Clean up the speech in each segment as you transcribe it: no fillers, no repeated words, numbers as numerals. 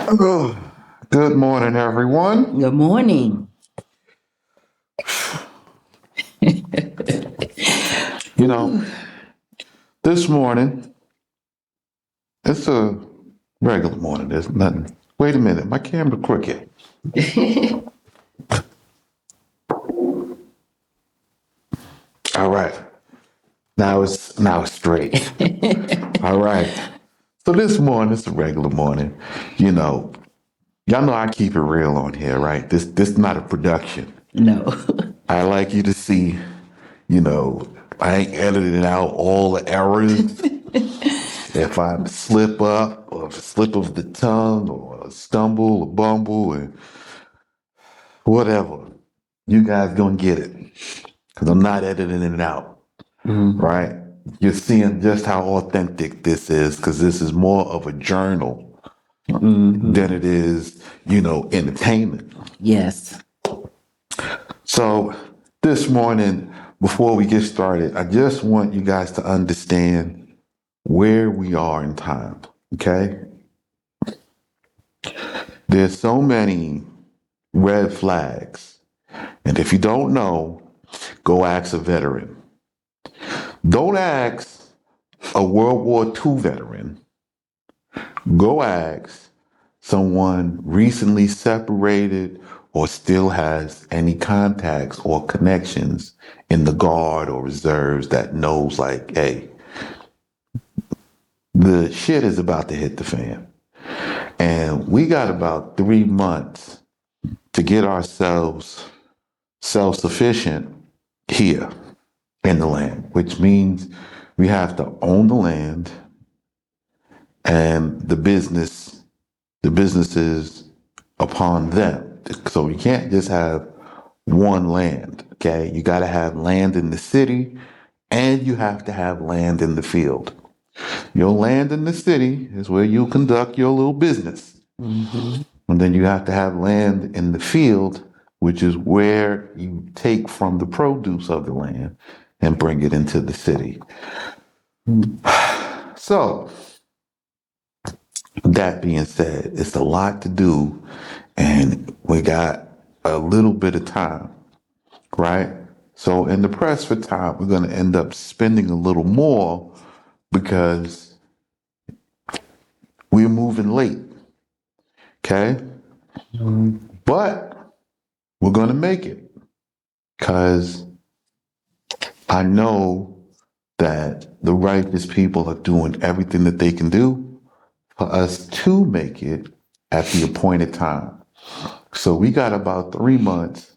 Oh, good morning, everyone. Good morning. You know, this morning, it's a regular morning. There's nothing. Wait a minute, my camera crooked. All right, now it's straight. All right. So this morning, it's a regular morning. You know, y'all know I keep it real on here, right? This not a production. No. I like you to see, you know, I ain't editing out all the errors. If I slip up or slip of the tongue or stumble or bumble and whatever, you guys gonna get it. Cause I'm not editing it out, right? You're seeing just how authentic this is because this is more of a journal than it is, entertainment. Yes. So this morning, before we get started, I just want you guys to understand where we are in time. Okay? There's so many red flags. And if you don't know, go ask a veteran. Don't ask a World War II veteran. Go ask someone recently separated or still has any contacts or connections in the Guard or reserves that knows, like, hey, the shit is about to hit the fan. And we got about 3 months to get ourselves self sufficient here in the land, which means we have to own the land and the businesses upon them. So we can't just have one land, okay? You got to have land in the city and you have to have land in the field. Your land in the city is where you conduct your little business. And then you have to have land in the field, which is where you take from the produce of the land and bring it into the city. So, that being said, it's a lot to do, and we got a little bit of time, right? So, in the press for time, we're going to end up spending a little more because we're moving late, okay? But we're going to make it because I know that the righteous people are doing everything that they can do for us to make it at the appointed time. So we got about 3 months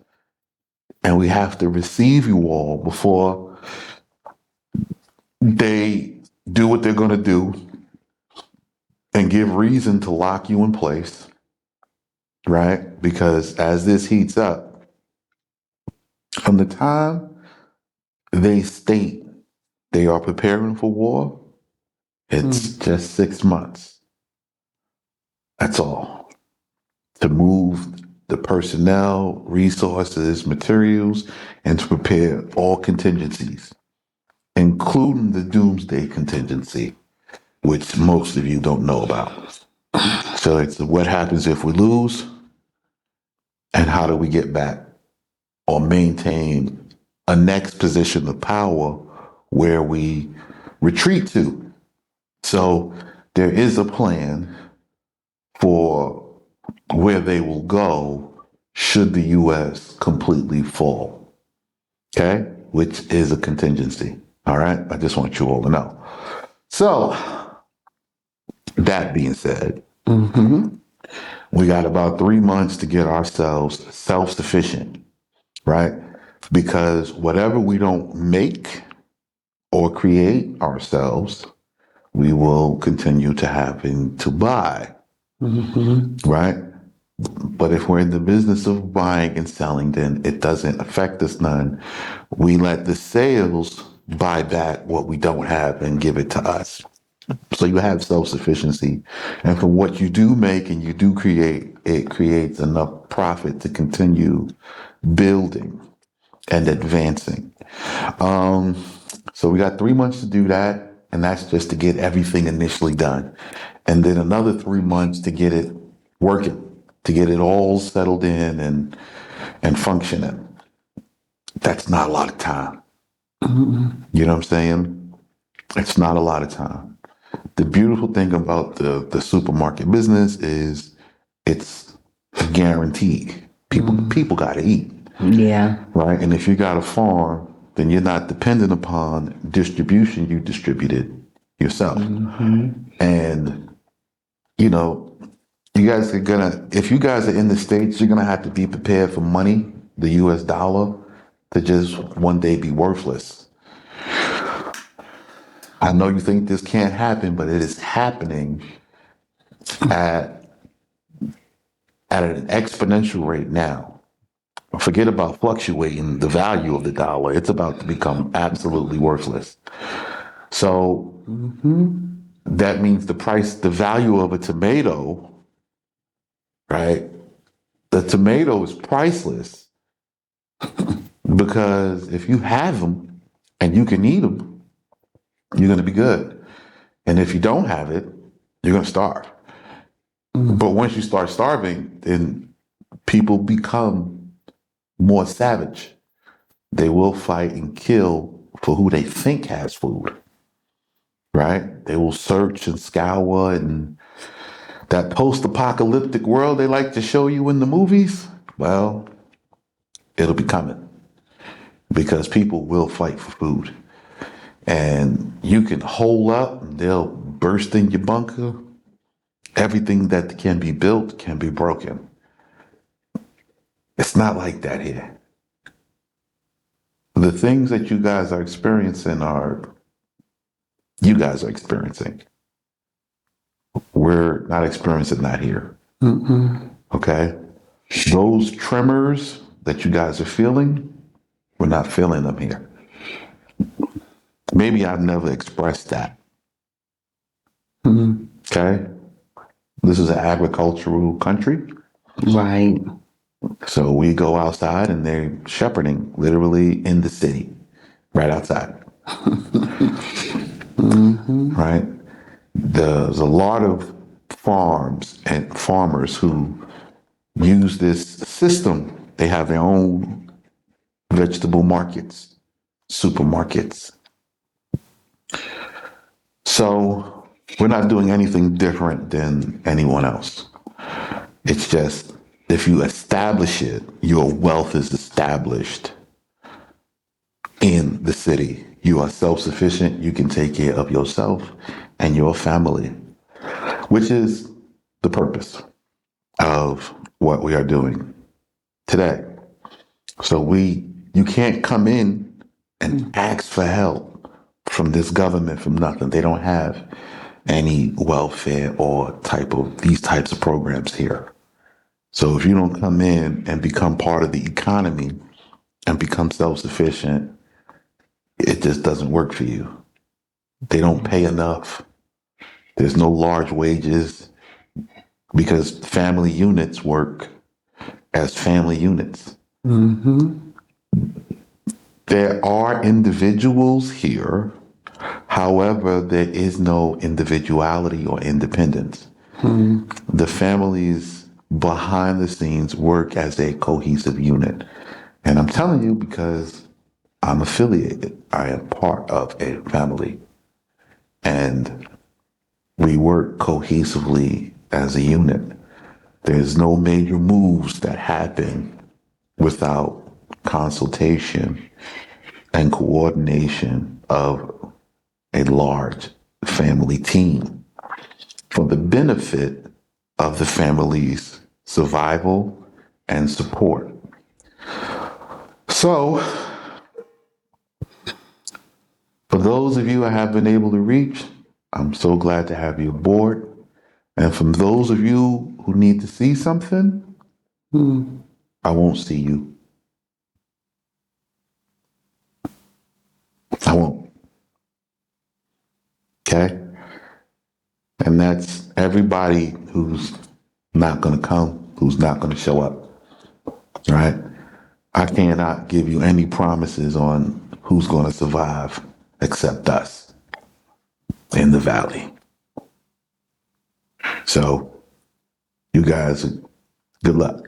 and we have to receive you all before they do what they're going to do and give reason to lock you in place, right? Because as this heats up, from the time they state they are preparing for war, it's just 6 months. That's all. To move the personnel, resources, materials, and to prepare all contingencies, including the doomsday contingency, which most of you don't know about. So it's what happens if we lose and how do we get back or maintain a next position of power where we retreat to. So there is a plan for where they will go should the U.S. completely fall, okay? Which is a contingency, all right? I just want you all to know. So, that being said, we got about 3 months to get ourselves self-sufficient, right? Because whatever we don't make or create ourselves, we will continue to having to buy, right? But if we're in the business of buying and selling, then it doesn't affect us none. We let the sales buy back what we don't have and give it to us. So you have self-sufficiency. And for what you do make and you do create, it creates enough profit to continue building and advancing. So we got 3 months to do that. And that's just to get everything initially done. And then another 3 months to get it working to get it all settled in and functioning. That's not a lot of time. You know what I'm saying? It's not a lot of time. The beautiful thing about the supermarket business is it's guaranteed. People got to eat. Yeah. Right? And if you got a farm, then you're not dependent upon distribution. You distribute it yourself. And, you know, you guys are gonna, if you guys are in the States, you're gonna have to be prepared for money, the US dollar, to just one day be worthless. I know you think this can't happen, but it is happening at an exponential rate now. Forget about fluctuating the value of the dollar. It's about to become absolutely worthless. So that means the value of a tomato, right? The tomato is priceless because if you have them and you can eat them, you're going to be good. And if you don't have it, you're going to starve. But once you start starving, then people become more savage. They will fight and kill for who they think has food, right? They will search and scour, and that post-apocalyptic world they like to show you in the movies, well, it'll be coming because people will fight for food. And you can hole up and they'll burst in your bunker. Everything that can be built can be broken. It's not like that here. The things that you guys are experiencing you guys are experiencing. We're not experiencing that here. Okay? Those tremors that you guys are feeling, we're not feeling them here. Maybe I've never expressed that. Okay? This is an agricultural country. Right. So we go outside and they're shepherding literally in the city, right outside. Right? There's a lot of farms and farmers who use this system. They have their own vegetable markets, supermarkets. So we're not doing anything different than anyone else. It's just if you establish it, your wealth is established in the city. You are self-sufficient. You can take care of yourself and your family, which is the purpose of what we are doing today. So you can't come in and ask for help from this government from nothing. They don't have any welfare or these types of programs here. So if you don't come in and become part of the economy and become self-sufficient, it just doesn't work for you. They don't pay enough. There's no large wages because family units work as family units. There are individuals here. However, there is no individuality or independence. The families behind the scenes work as a cohesive unit. And I'm telling you because I'm affiliated. I am part of a family. And we work cohesively as a unit. There's no major moves that happen without consultation and coordination of a large family team for the benefit of the family's survival and support. So, for those of you I have been able to reach, I'm so glad to have you aboard. And from those of you who need to see something, I won't see you. I won't. Okay? And that's everybody who's not going to come, who's not going to show up. Right? I cannot give you any promises on who's going to survive except us in the valley. So You guys, good luck.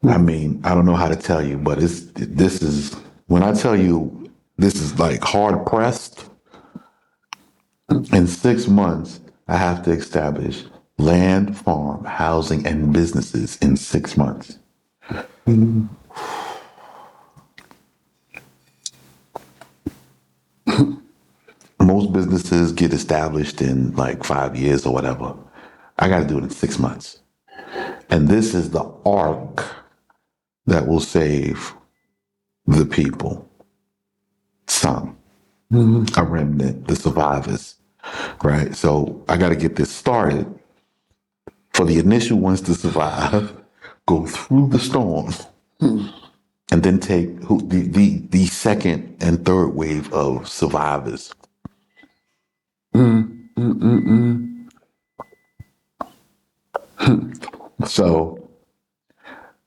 I mean, I don't know how to tell you, but this is when I tell you this is like hard pressed. In 6 months, I have to establish land, farm, housing, and businesses in 6 months. Most businesses get established in like 5 years or whatever. I got to do it in 6 months. And this is the arc that will save the people. Some, a remnant, the survivors, right? So I got to get this started for the initial ones to survive, go through the storm, and then take the second and third wave of survivors. So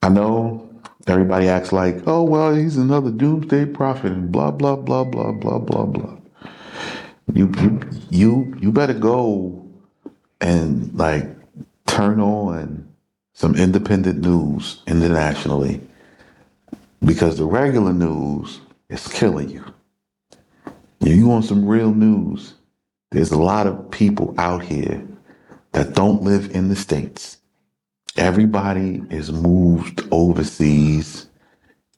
I know everybody acts like, oh, well, he's another doomsday prophet and blah, blah, blah, blah, blah, blah, blah. You better go and like turn on some independent news internationally because the regular news is killing you. If you want some real news, there's a lot of people out here that don't live in the States. Everybody is moved overseas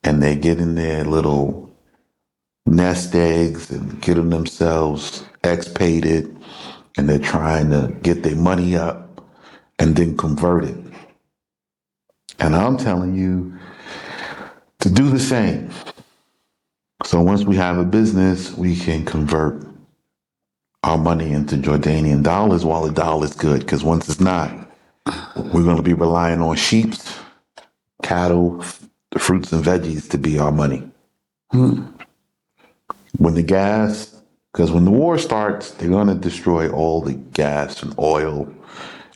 and they're getting their little nest eggs and getting themselves expated and they're trying to get their money up and then convert it. And I'm telling you to do the same. So once we have a business, we can convert our money into Jordanian dollars while the dollar is good. Because once it's not, we're going to be relying on sheep, cattle, the fruits and veggies to be our money. When the gas, because when the war starts, they're going to destroy all the gas and oil.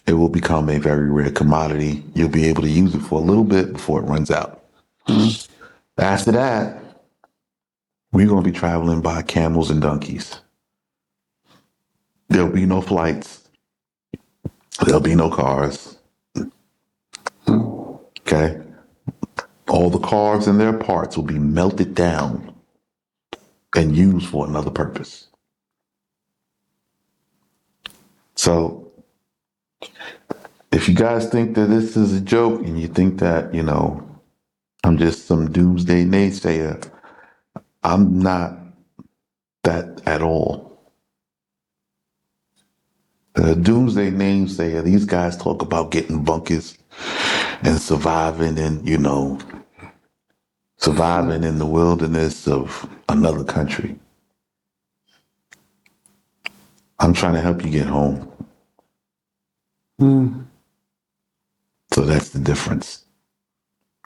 It will become a very rare commodity. You'll be able to use it for a little bit before it runs out. After that, we're going to be traveling by camels and donkeys. There'll be no flights. There'll be no cars. Okay? All the cars and their parts will be melted down and used for another purpose. So, if you guys think that this is a joke and you think that, I'm just some doomsday naysayer, I'm not that at all. The doomsday naysayer, these guys talk about getting bunkers and surviving and, surviving in the wilderness of another country. I'm trying to help you get home. So that's the difference,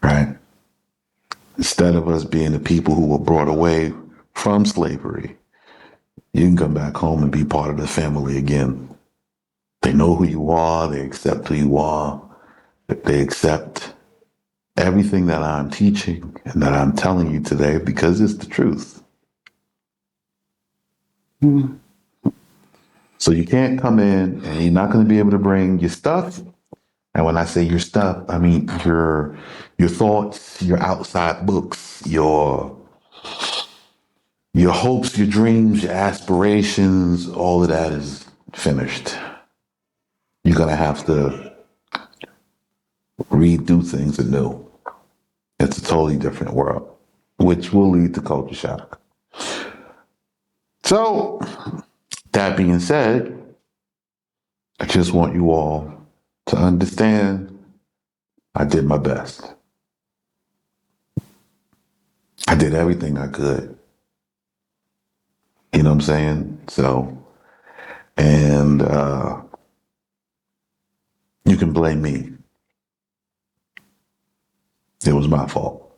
right? Instead of us being the people who were brought away from slavery, you can come back home and be part of the family again. They know who you are. They accept who you are. They accept everything that I'm teaching and that I'm telling you today because it's the truth. So you can't come in and you're not going to be able to bring your stuff. And when I say your stuff, I mean your thoughts, your outside books, your hopes, your dreams, your aspirations, all of that is finished. You're going to have to redo things anew. It's a totally different world, which will lead to culture shock. So, that being said, I just want you all to understand I did my best. I did everything I could. You know what I'm saying? So, and you can blame me. It was my fault.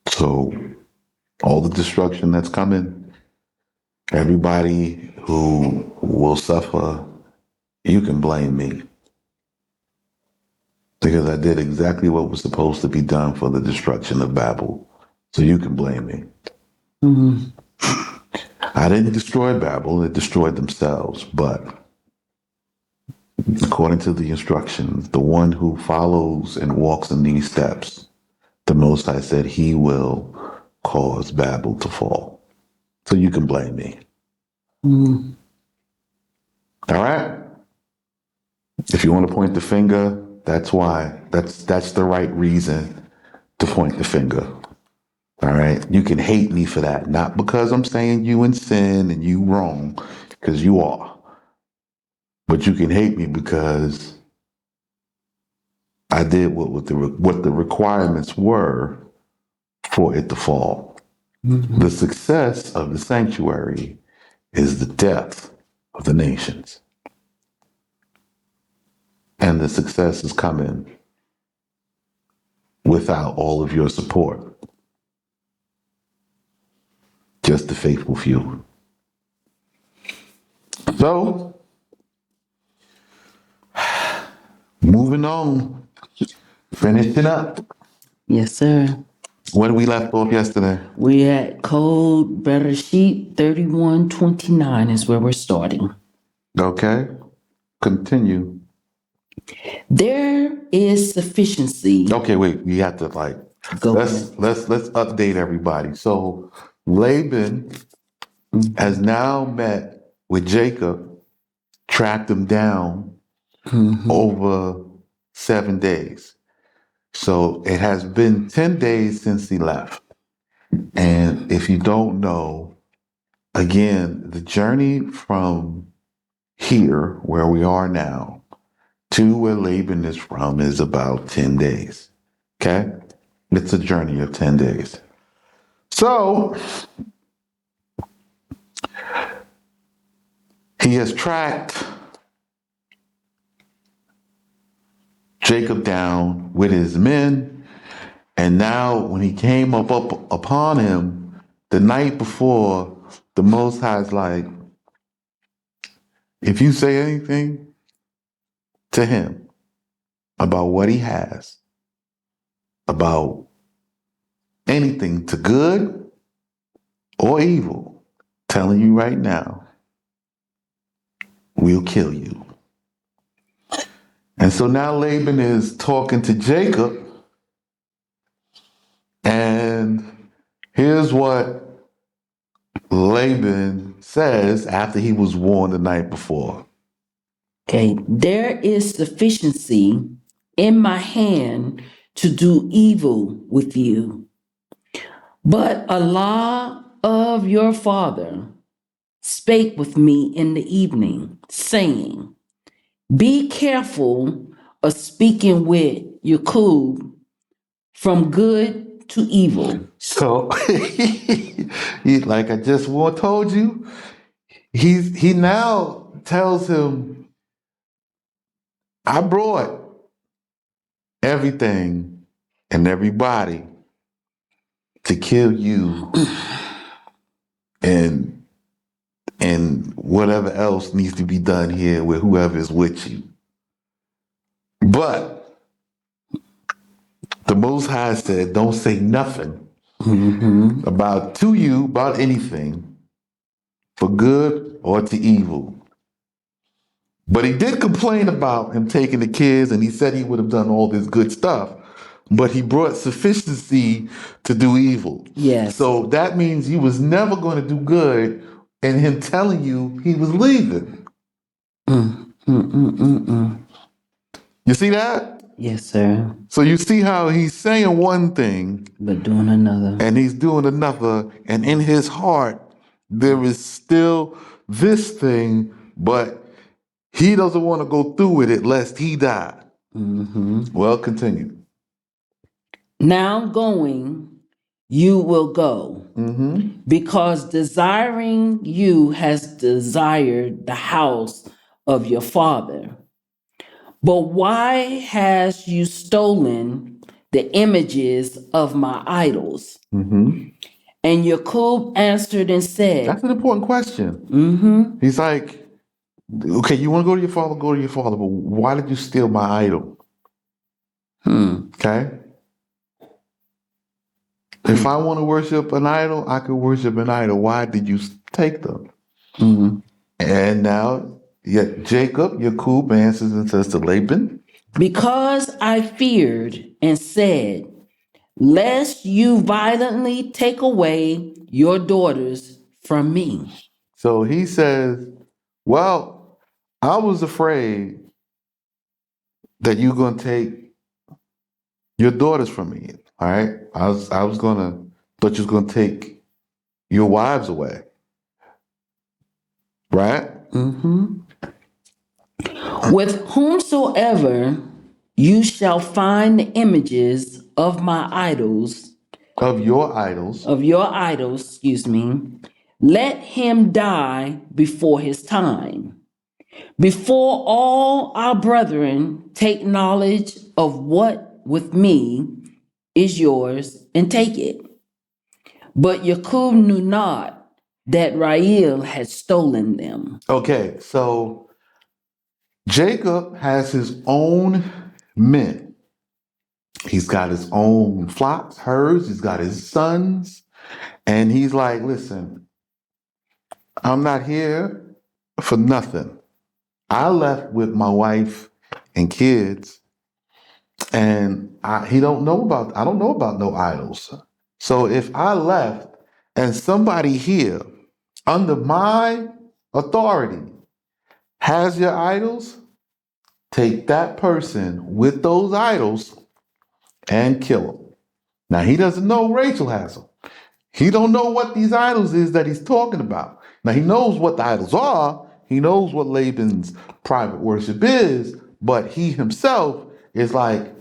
So, all the destruction that's coming, everybody who will suffer, you can blame me. Because I did exactly what was supposed to be done for the destruction of Babel. So you can blame me. I didn't destroy Babel, it destroyed themselves. But According to the instructions, the one who follows and walks in these steps, the Most High said he will cause Babel to fall. So you can blame me. Mm. All right? If you want to point the finger, that's why. That's the right reason to point the finger. All right? You can hate me for that. Not because I'm saying you in sin and you wrong, because you are. But you can hate me because I did what the requirements were for it to fall. Mm-hmm. The success of the sanctuary is the death of the nations. And the success is coming without all of your support. Just the faithful few. So, moving on, finishing up. Yes, sir. Where did we left off yesterday? We at Code Bereshit 31:29 is where we're starting. Okay, continue. There is sufficiency. Okay, wait. We have to Go let's ahead. let's update everybody. So Laban has now met with Jacob, tracked him down over 7 days. So it has been 10 days since he left. And if you don't know, again, the journey from here, where we are now, to where Laban is from is about 10 days. Okay? It's a journey of 10 days. So he has tracked Jacob down with his men. And now when he came up upon him the night before, the Most High's like, if you say anything to him about what he has, about anything to good or evil, telling you right now, we'll kill you. And so now Laban is talking to Jacob, and here's what Laban says after he was warned the night before. Okay. There is sufficiency in my hand to do evil with you. But Allah of your father spake with me in the evening, saying, be careful of speaking with Yaaqub from good to evil. So, like I just told you, he now tells him, I brought everything and everybody to kill you and whatever else needs to be done here with whoever is with you. But the Most High said, don't say nothing about anything for good or to evil. But he did complain about him taking the kids, and he said he would have done all this good stuff, but he brought sufficiency to do evil. Yes. So that means he was never going to do good, and him telling you he was leaving. You see that? Yes, sir. So you see how he's saying one thing, But doing another. and he's doing another, and in his heart, there is still this thing, but he doesn't want to go through with it lest he die. Well, continue. Now going, you will go, because desiring you has desired the house of your father. But why has you stolen the images of my idols? And Yaaqub answered and said, That's an important question. He's like, okay, you want to go to your father, but why did you steal my idol? Okay? If I want to worship an idol, I could worship an idol. Why did you take them? And now Yet Jacob, Yaaqub answers and says to Laban. Because I feared and said, lest you violently take away your daughters from me. So he says, well, I was afraid that you're going to take your daughters from me. All right. Thought you was going to take your wives away. Right? With whomsoever you shall find the images of my idols, Of your idols. let him die before his time. Before all our brethren take knowledge of what with me is yours and take it. But Yaaqub knew not that Rahel had stolen them. Okay. So Jacob has his own men. He's got his own flocks, herds. He's got his sons. And he's like, listen, I'm not here for nothing. I left with my wife and kids, and I don't know about no idols. So if I left and somebody here under my authority has your idols, take that person with those idols and kill them. Now he doesn't know Rachel has them. He don't know what these idols is that he's talking about. Now he knows what the idols are. He knows what Laban's private worship is, but he himself is like,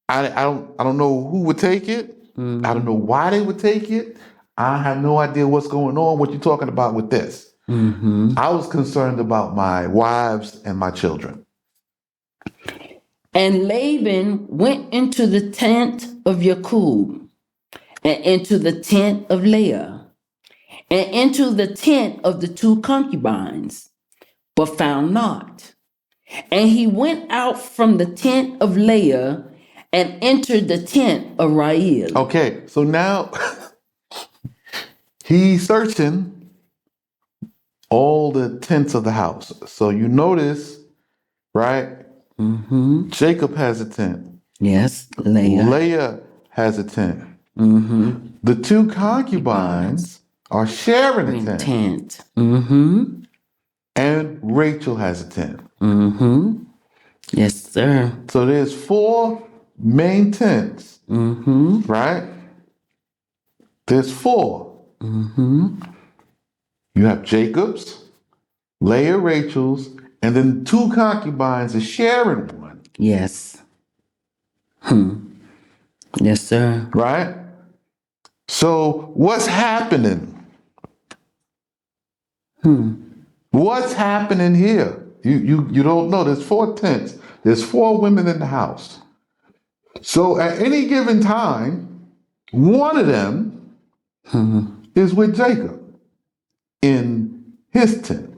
I don't know who would take it. I don't know why they would take it. I have no idea what's going on. What you're talking about with this? I was concerned about my wives and my children. And Laban went into the tent of Yaaqub, and into the tent of Leah, and into the tent of the two concubines, but found not. And he went out from the tent of Leah and entered the tent of Rahel. Okay, so now he's searching all the tents of the house. So you notice, right? Jacob has a tent. Yes, Leah. Leah has a tent. The two concubines are sharing a tent. And Rachel has a tent. Yes, sir. So there's 4 main tents, right? There's 4. You have Jacob's, Leah, Rachel's, and then 2 concubines are sharing one. Yes. Yes, sir. Right? So what's happening? What's happening here? You don't know. There's 4 tents. There's 4 women in the house. So at any given time, one of them is with Jacob in his tent.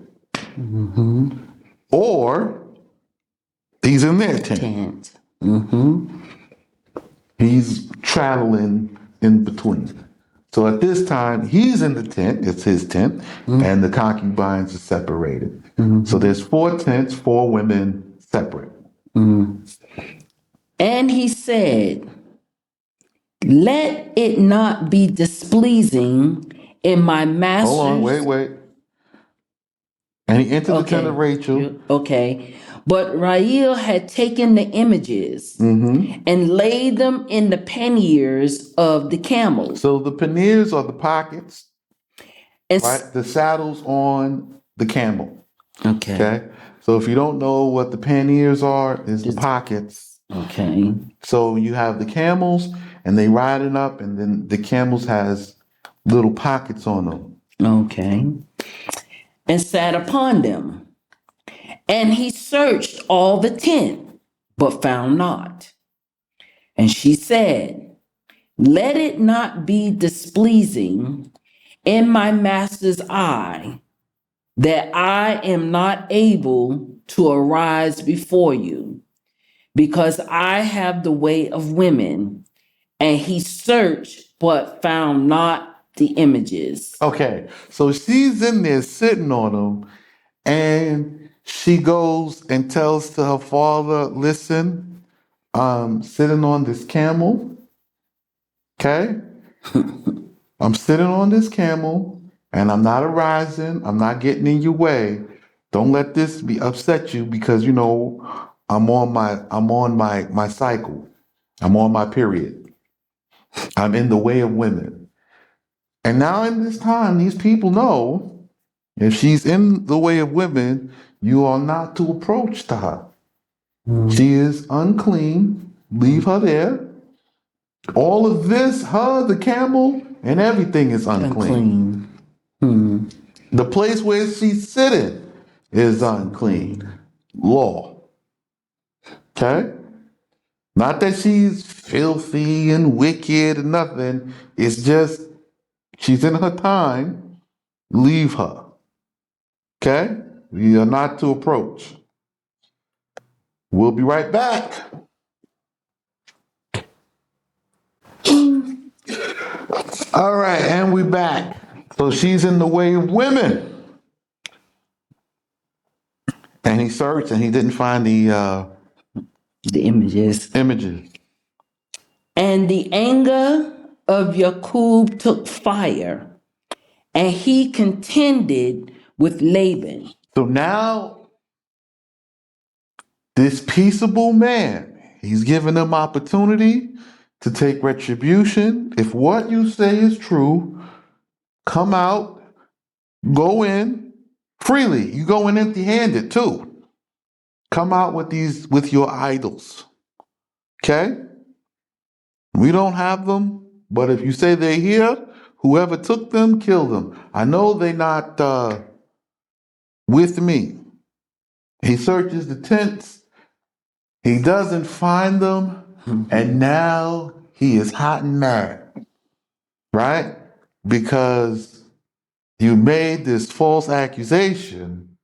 Or he's in their tent. He's traveling in between. So at this time, he's in the tent, it's his tent, and the concubines are separated. So there's 4 tents, 4 women separate. And he said, let it not be displeasing in my master's... Hold on, wait. And he entered the tent of Rachel. Okay. But Rahel had taken the images and laid them in the panniers of the camels. So the panniers are the pockets, And right? The saddles on the camel. Okay. So if you don't know what the panniers are, it's the pockets. Okay. So you have the camels and they riding up, and then the camels has little pockets on them. Okay. And sat upon them. And he searched all the tent, but found not. And she said, let it not be displeasing in my master's eye that I am not able to arise before you, because I have the way of women. And he searched, but found not the images. Okay, so she's in there sitting on them, and she goes and tells to her father, listen, I'm sitting on this camel, okay? I'm sitting on this camel and I'm not arising. I'm not getting in your way. Don't let this be upset you because I'm on my cycle. I'm on my period. I'm in the way of women. And now in this time, these people know if she's in the way of women, you are not to approach to her. She is unclean. Leave her there. All of this, her, the camel, and everything is unclean. The place where she's sitting is unclean. Law. Okay? Not that she's filthy and wicked and nothing. It's just she's in her time. Leave her. Okay? We are not to approach. We'll be right back. All right, and we're back. So she's in the way of women. And he searched and he didn't find the images. And the anger of Yaaqub took fire, and he contended with Laban. So now, this peaceable man, he's given them opportunity to take retribution. If what you say is true, come out, go in freely. You go in empty-handed too. Come out with your idols. Okay? We don't have them, but if you say they're here, whoever took them, kill them. I know they're not with me. He searches the tents. He doesn't find them. And now he is hot and mad, right? Because you made this false accusation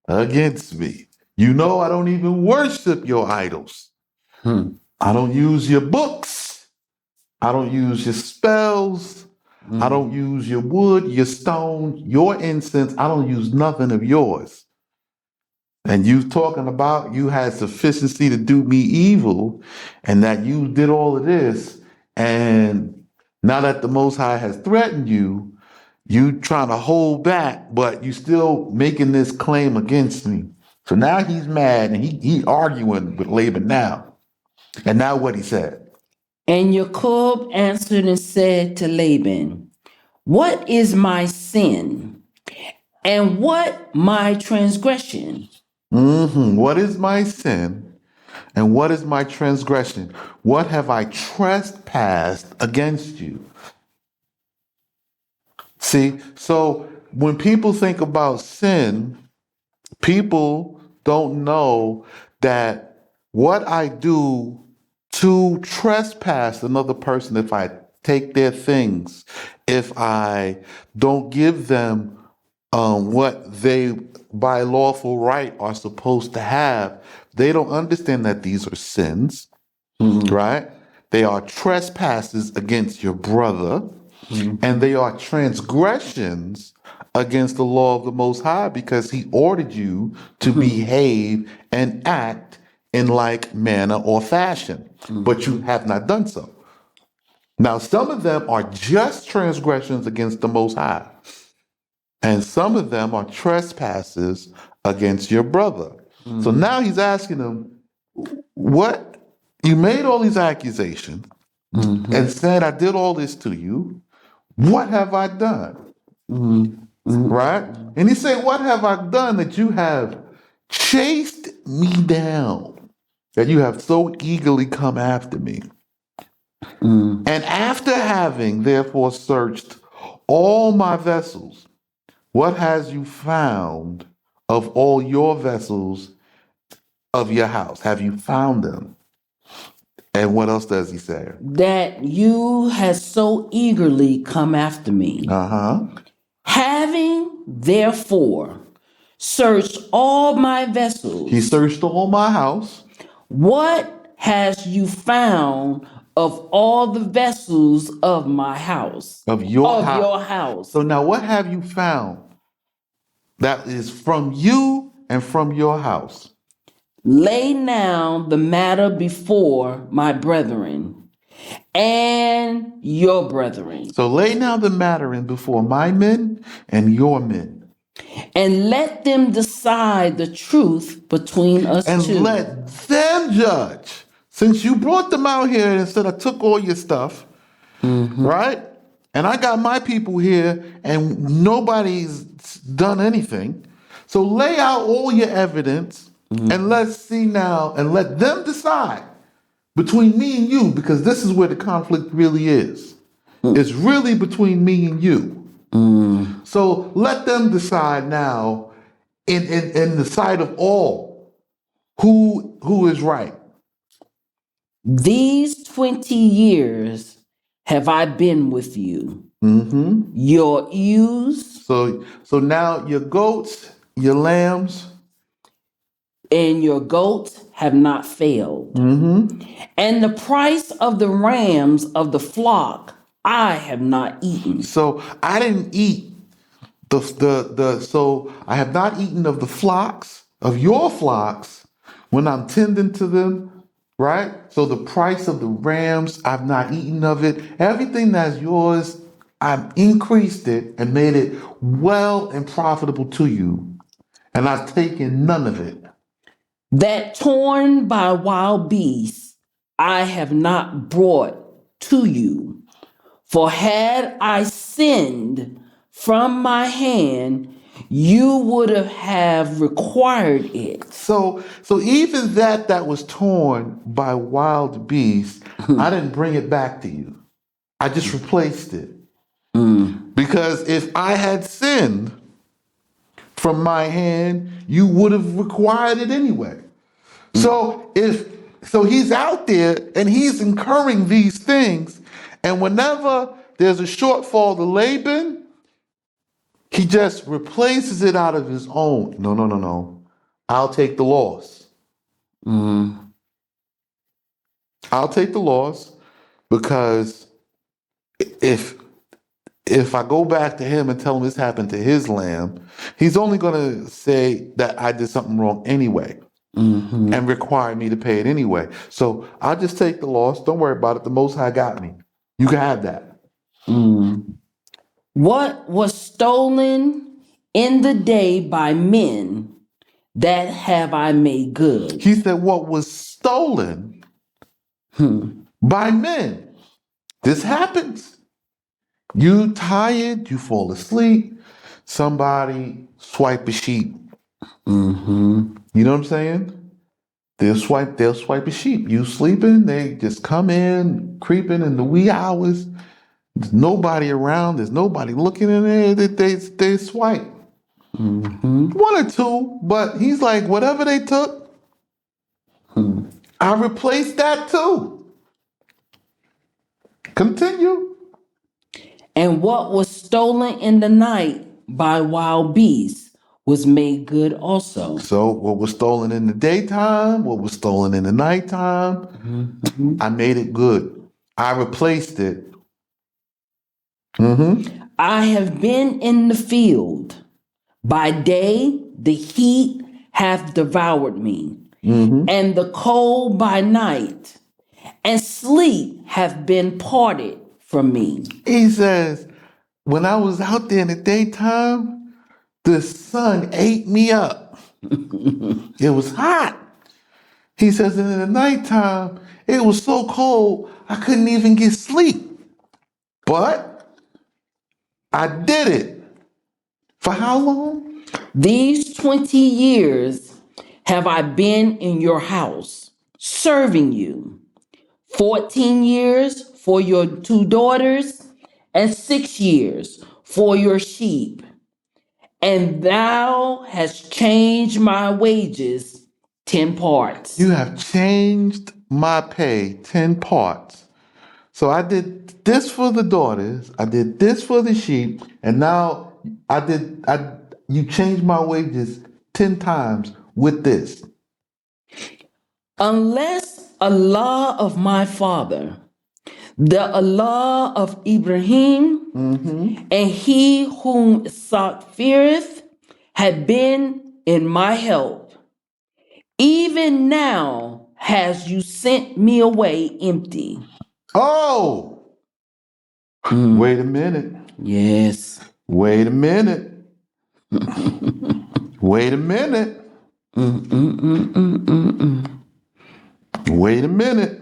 against me. You know I don't even worship your idols. I don't use your books. I don't use your spells. I don't use your wood, your stone, your incense. I don't use nothing of yours. And you talking about you had sufficiency to do me evil and that you did all of this. And now that the Most High has threatened you, you trying to hold back, but you still making this claim against me. So now he's mad and he arguing with Laban now. And now what he said. And Yaaqub answered and said to Laban, what is my sin? And what my transgression? What is my sin? And what is my transgression? What have I trespassed against you? See, so when people think about sin, people don't know that what I do to trespass another person, if I take their things, if I don't give them what they by lawful right are supposed to have, they don't understand that these are sins, right? They are trespasses against your brother, and they are transgressions against the law of the Most High because he ordered you to behave and act in like manner or fashion, but you have not done so. Now, some of them are just transgressions against the Most High, and some of them are trespasses against your brother. So now he's asking them, what? You made all these accusations and said, I did all this to you. What have I done? Right? And he said, what have I done that you have chased me down, that you have so eagerly come after me? And after having therefore searched all my vessels, what has you found of all your vessels of your house? Have you found them? And what else does he say? That you have so eagerly come after me. Having therefore searched all my vessels. He searched all my house. What has you found of all the vessels of my house? Of your house. Your house. So now what have you found that is from you and from your house. Lay now the matter before my brethren and your brethren, So lay now the matter in before my men and your men, and let them decide the truth between us and two. let them judge. Since you brought them out here instead of took all your stuff, right? And I got my people here and nobody's done anything. So lay out all your evidence and let's see now and let them decide between me and you, because this is where the conflict really is. It's really between me and you. So let them decide now in the sight of all who is right. These 20 years have I been with you. Your ewes So now your goats, your lambs, and your goats have not failed. And the price of the rams of the flock I have not eaten. so I didn't eat so I have not eaten of the flocks, of your flocks, when I'm tending to them, right? So the price of the rams, I've not eaten of it. Everything that's yours, I've increased it and made it well and profitable to you. And I've taken none of it. That torn by wild beasts I have not brought to you. For had I sinned from my hand, you would have required it. So even that was torn by wild beasts, I didn't bring it back to you. I just replaced it. Because if I had sinned from my hand, you would have required it anyway. So he's out there and he's incurring these things, and whenever there's a shortfall to Laban, he just replaces it out of his own. No. I'll take the loss. I'll take the loss because if I go back to him and tell him this happened to his lamb, he's only going to say that I did something wrong anyway and require me to pay it anyway. So I'll just take the loss. Don't worry about it. The Most High got me. You can have that. What was stolen in the day by men, that have I made good. He said, what was stolen by men. This happens. You tired, you fall asleep, somebody swipe a sheep. You know what I'm saying? They'll swipe a sheep. You sleeping, they just come in, creeping in the wee hours. There's nobody around, there's nobody looking in there, they swipe. One or two, but he's like, whatever they took, I replaced that too. Continue. And what was stolen in the night by wild beasts was made good also. So what was stolen in the daytime, what was stolen in the nighttime, I made it good. I replaced it. I have been in the field. By day, the heat hath devoured me, and the cold by night, and sleep hath been parted from me. He says, when I was out there in the daytime, the sun ate me up. It was hot. He says, and in the nighttime, it was so cold, I couldn't even get sleep. But I did it. For how long? These 20 years have I been in your house, serving you. 14 years for your 2 daughters, and 6 years for your sheep. And thou hast changed my wages 10 parts. You have changed my pay 10 parts. So I did this for the daughters, I did this for the sheep, and now you changed my wages 10 times with this. Unless Allah of my father, the Allah of Ibrahim, and he whom Isaac feareth, had been in my help. Even now has you sent me away empty. Oh, wait a minute. Yes. Wait a minute. Wait a minute. Wait a minute.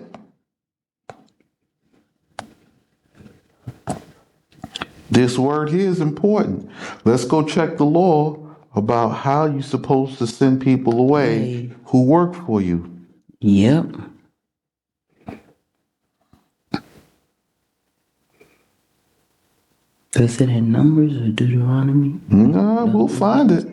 This word here is important. Let's go check the law about how you're supposed to send people away who work for you. Yep. Does it in Numbers or Deuteronomy? No, we'll find it.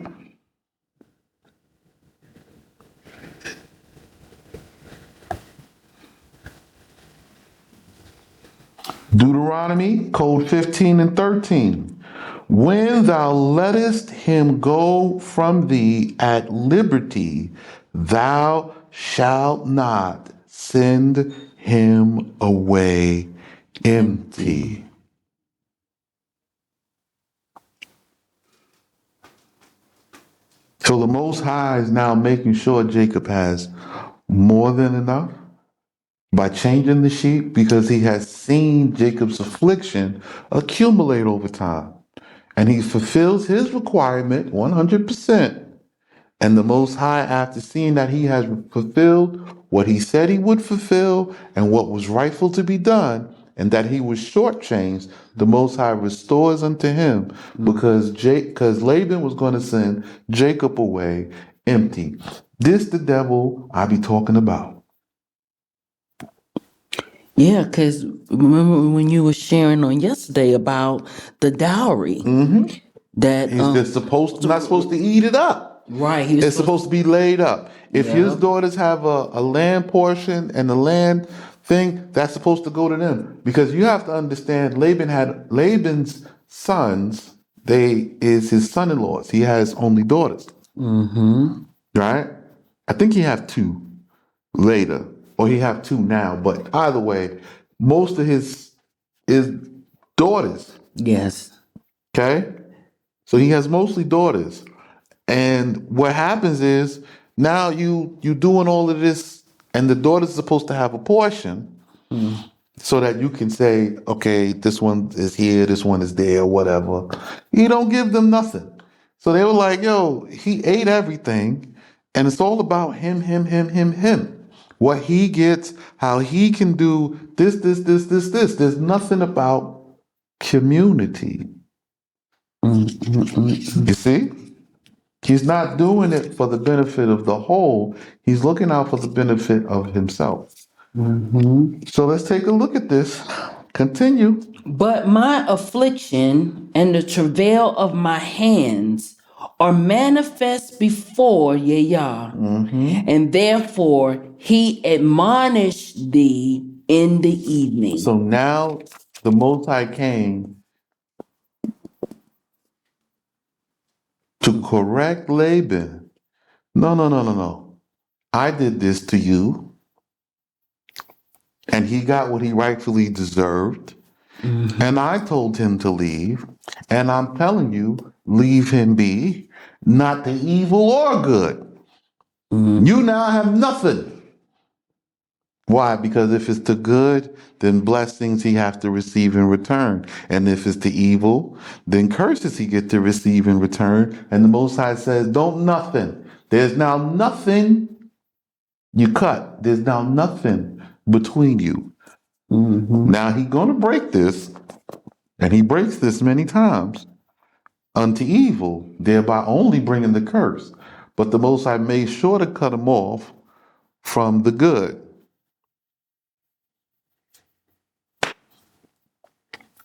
Deuteronomy, code 15 and 13. When thou lettest him go from thee at liberty, thou shalt not send him away empty. So the Most High is now making sure Jacob has more than enough by changing the sheep, because he has seen Jacob's affliction accumulate over time. And he fulfills his requirement 100%. And the Most High, after seeing that he has fulfilled what he said he would fulfill and what was rightful to be done, and that he was shortchanged, the Most High restores unto him, because Laban was going to send Jacob away empty. This the devil I be talking about. Yeah, because remember when you were sharing on yesterday about the dowry that He's just not supposed to eat it up. right. It's supposed to be laid up. If his Yeah. daughters have a land portion and the land thing, that's supposed to go to them. Because you have to understand, Laban's sons, they is his son-in-laws. He has only daughters. Right? I think he have two later, or he have two now. But either way, most of his daughters. Yes. Okay? So he has mostly daughters. And what happens is now you doing all of this, and the daughter's supposed to have a portion, so that you can say, okay, this one is here, this one is there, whatever. You don't give them nothing. So they were like, yo, he ate everything, and it's all about him. What he gets, how he can do this. There's nothing about community. You see? He's not doing it for the benefit of the whole. He's looking out for the benefit of himself. So let's take a look at this. Continue. But my affliction and the travail of my hands are manifest before Yah, and therefore he admonished thee in the evening. So now the Most High came to correct Laban. No. I did this to you, and he got what he rightfully deserved. And I told him to leave, and I'm telling you, leave him be, not the evil or good. You now have nothing. Why? Because if it's the good, then blessings he have to receive in return. And if it's the evil, then curses he get to receive in return. And the Most High says, don't nothing. There's now nothing you cut. There's now nothing between you. Now he's going to break this, and he breaks this many times, unto evil, thereby only bringing the curse. But the Most High made sure to cut him off from the good.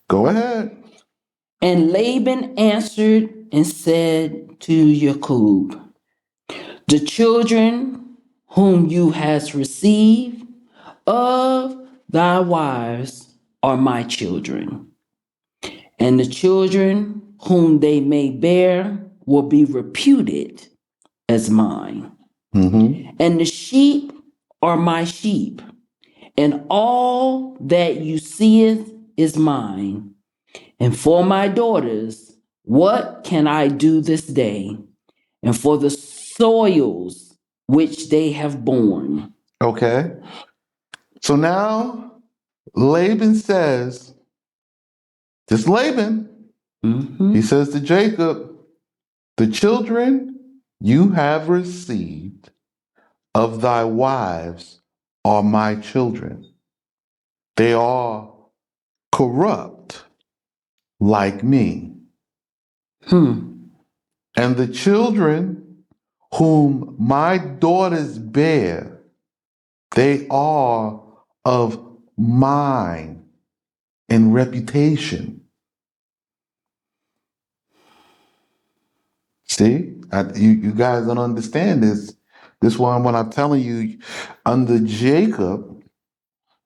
Go ahead. And Laban answered and said to Yaaqub, the children whom you hast received of thy wives are my children, and the children whom they may bear will be reputed as mine. And the sheep are my sheep, and all that you seeth is mine. And for my daughters, what can I do this day? And for the soils which they have borne. Okay. So now Laban says, this Laban, he says to Jacob, the children you have received of thy wives are my children. They are corrupt like me. And the children whom my daughters bear, they are of mine in reputation. See, you guys don't understand this. This one, when I'm telling you, under Jacob,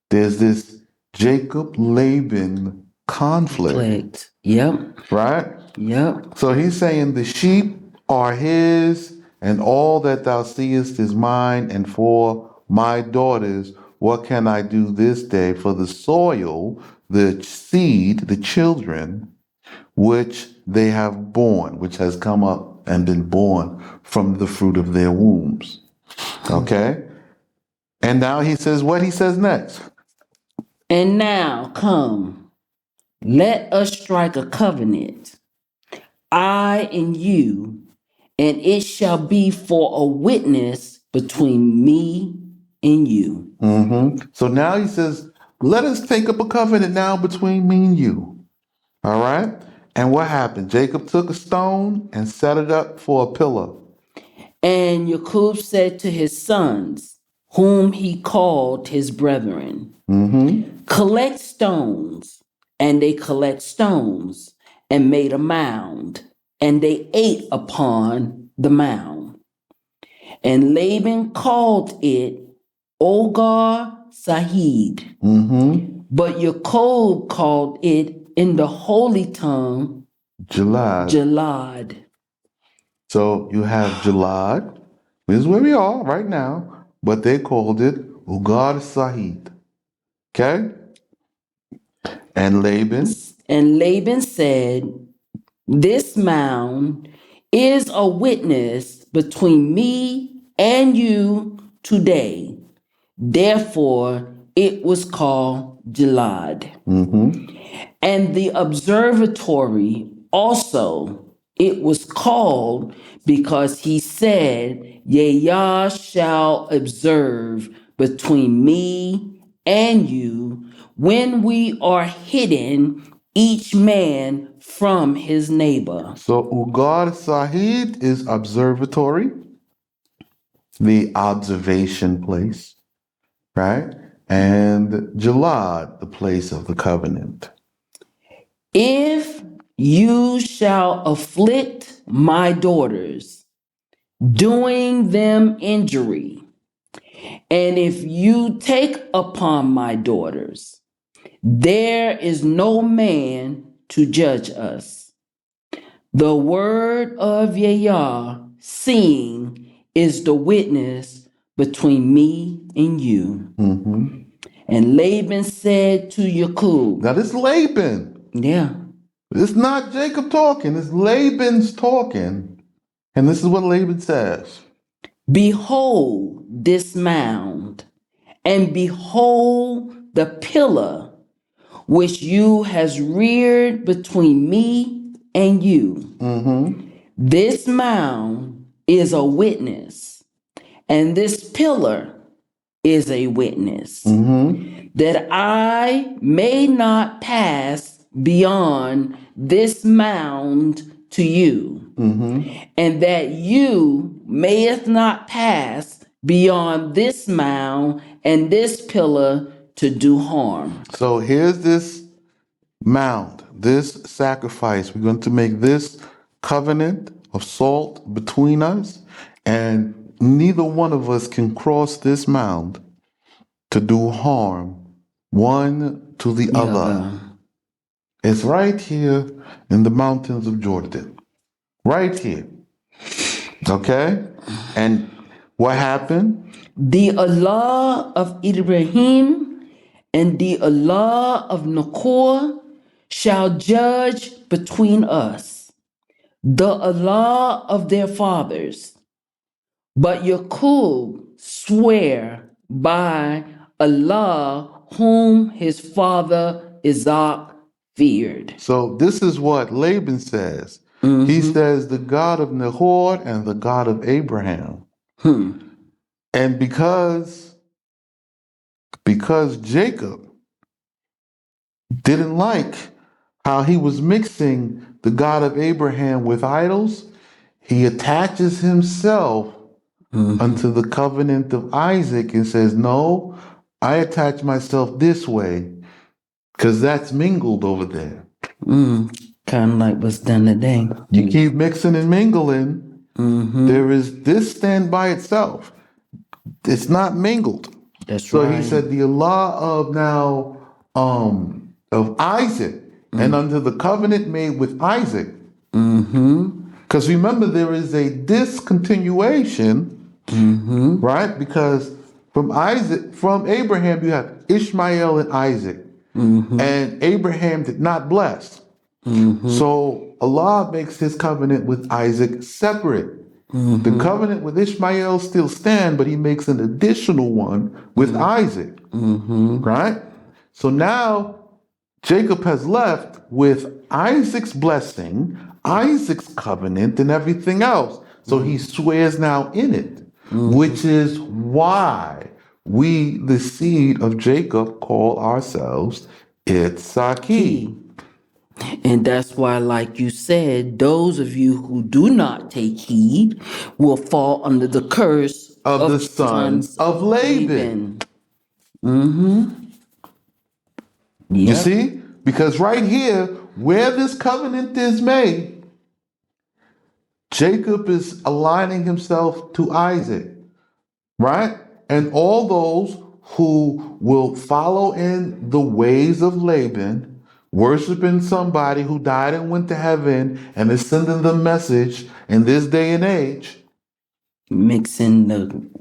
there's this Jacob Laban conflict, Yep. right? Yep. So he's saying the sheep are his, and all that thou seest is mine, and for my daughters, what can I do this day for the soil, the seed, the children, which they have borne, which has come up and been born from the fruit of their wombs. Okay? And now he says what he says next. And now come, let us strike a covenant, I and you, and it shall be for a witness between me and you. So now he says, let us take up a covenant now between me and you. All right? And what happened? Jacob took a stone and set it up for a pillar. And Yaaqub said to his sons, whom he called his brethren, collect stones. And they collect stones and made a mound, and they ate upon the mound. And Laban called it Ogar Sahid, but Yaaqub called it in the holy tongue Jalad. Jalad. So you have Jalad. This is where we are right now. But they called it Ugar Sahid. Okay? And Laban. And Laban said, this mound is a witness between me and you today. Therefore, it was called Gilad. And the observatory also, it was called because he said, Yah shall observe between me and you when we are hidden, each man from his neighbor. So Ugar Sahid is observatory, the observation place, right? And Jalad, the place of the covenant. If you shall afflict my daughters, doing them injury, and if you take upon my daughters, there is no man to judge us. The word of Yah, seeing, is the witness between me and you. And Laban said to Yaaqub. Now this is Laban. Yeah. It's not Jacob talking, it's Laban's talking. And this is what Laban says. Behold this mound, and behold the pillar which you has reared between me and you. This mound is a witness, and this pillar is a witness, that I may not pass beyond this mound to you, and that you mayest not pass beyond this mound and this pillar to do harm. So here's this mound, this sacrifice. We're going to make this covenant of salt between us, and neither one of us can cross this mound to do harm one to the other. It's right here in the mountains of Jordan. Right here. Okay? And what happened? The Allah of Ibrahim and the Allah of Nahor shall judge between us. The Allah of their fathers, But Yaaqub swear by Allah whom his father Isaac feared. So this is what Laban says. He says, the God of Nahor and the God of Abraham. And because Jacob didn't like how he was mixing the God of Abraham with idols, he attaches himself unto the covenant of Isaac and says, no, I attach myself this way because that's mingled over there. Kind of like what's done today. You keep mixing and mingling, there is this stand by itself. It's not mingled. That's So right. he said the Allah of now of Isaac and under the covenant made with Isaac. Because remember, there is a discontinuation, right? Because from Abraham, you have Ishmael and Isaac. And Abraham did not bless. So Allah makes his covenant with Isaac separate. The covenant with Ishmael still stand, but he makes an additional one with Isaac. Right? So now Jacob has left with Isaac's blessing, Isaac's covenant, and everything else. So he swears now in it, which is why we, the seed of Jacob, call ourselves Itzaki. And that's why, like you said, those of you who do not take heed will fall under the curse Of the sons of Laban. You see? Because right here, where this covenant is made, Jacob is aligning himself to Isaac, right? And all those who will follow in the ways of Laban, worshiping somebody who died and went to heaven and is sending the message in this day and age. Mixing, mingling.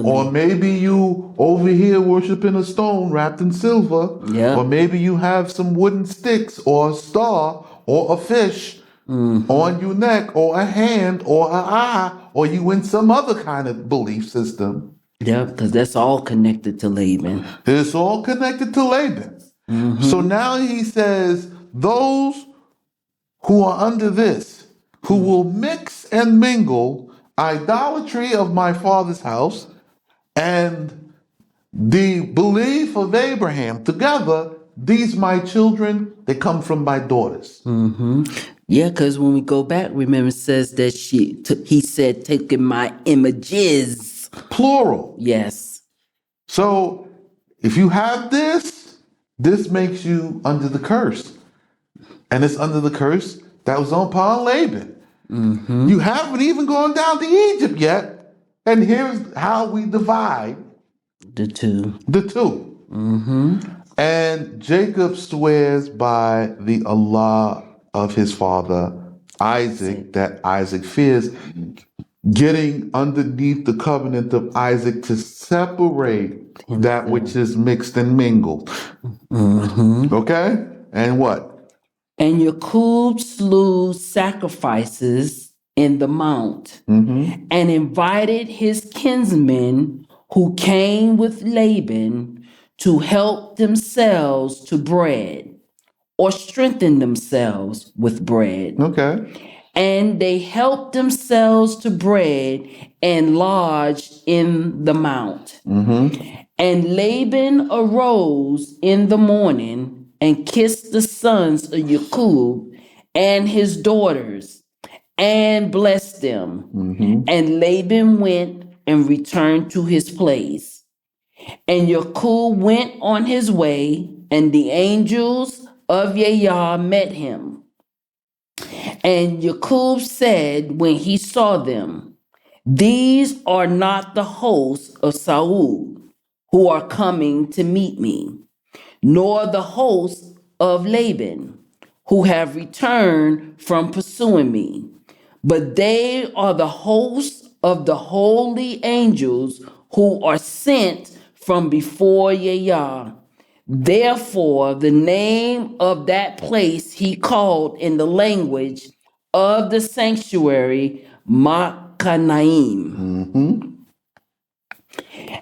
Or maybe you over here worshiping a stone wrapped in silver. Yeah. Or maybe you have some wooden sticks or a star or a fish on your neck or a hand or an eye, or you in some other kind of belief system. Yeah, because that's all connected to Laban. It's all connected to Laban. So now he says, those who are under this, who will mix and mingle idolatry of my father's house and the belief of Abraham together, these my children, they come from my daughters. Yeah, because when we go back, remember it says that he said, taking my images. Plural. Yes. So if you have this makes you under the curse. And it's under the curse that was upon Laban. You haven't even gone down to Egypt yet. And here's how we divide The two. And Jacob swears by the Allah of his father Isaac, that Isaac fears, getting underneath the covenant of Isaac to separate that which is mixed and mingled. Okay? And what? And Yaaqub slew sacrifices in the mount and invited his kinsmen who came with Laban to help themselves to bread or strengthen themselves with bread. Okay. And they helped themselves to bread and lodged in the mount. And Laban arose in the morning and kissed the sons of Yaaqub and his daughters and blessed them. And Laban went and returned to his place. And Yaaqub went on his way, and the angels of Yah met him. And Yaaqub said when he saw them, these are not the hosts of Saul who are coming to meet me, nor the hosts of Laban who have returned from pursuing me, but they are the hosts of the holy angels who are sent from before Yah. Therefore, the name of that place he called in the language of the sanctuary Mahanaim. Mm-hmm.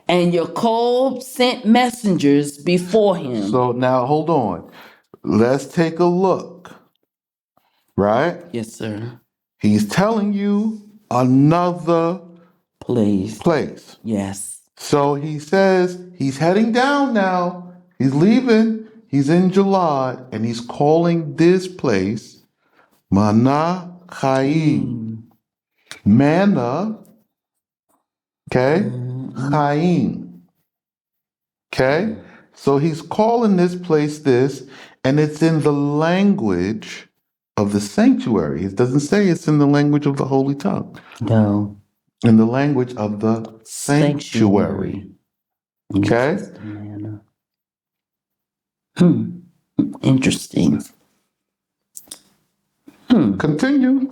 And Yaaqub sent messengers before him. So now hold on. Let's take a look. Right? Yes, sir. He's telling you another Please. place. Yes. So he says he's heading down now. He's leaving. He's in Jalad, and he's calling this place Mana-chaim. Manna, okay? Chaim. Okay? So he's calling this place this, and it's in the language of the sanctuary. It doesn't say it's in the language of the holy tongue. No. In the language of the sanctuary. Okay? Interesting. Continue.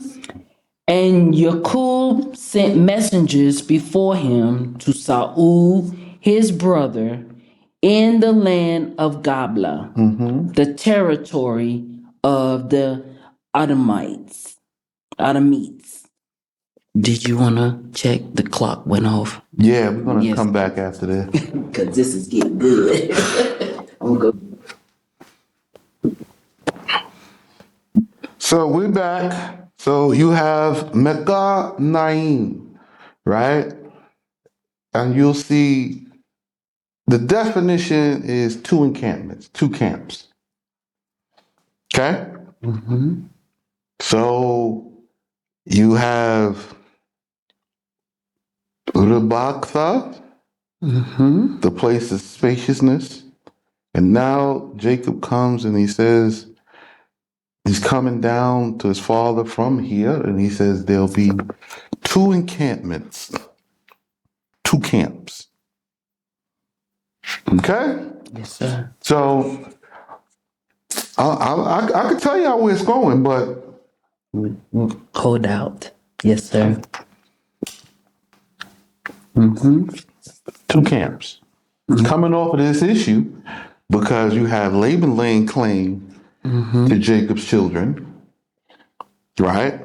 And Yaaqub sent messengers before him to Saul, his brother, in the land of Gabla, the territory of the Adamites. Did you want to check? The clock went off. Yeah, we're going to come back after this. Because this is getting good. I'm going to go. So we're back. So you have Mecca Naim, right? And you'll see the definition is two encampments, two camps. Okay? So you have Rabaktha, the place of spaciousness. And now Jacob comes and he says, he's coming down to his father from here, and he says there'll be two encampments, two camps. Okay? Yes, sir. So I could tell you where it's going, but Hold out. Yes, sir. two camps. Coming off of this issue, because you have Laban laying claim to Jacob's children, right?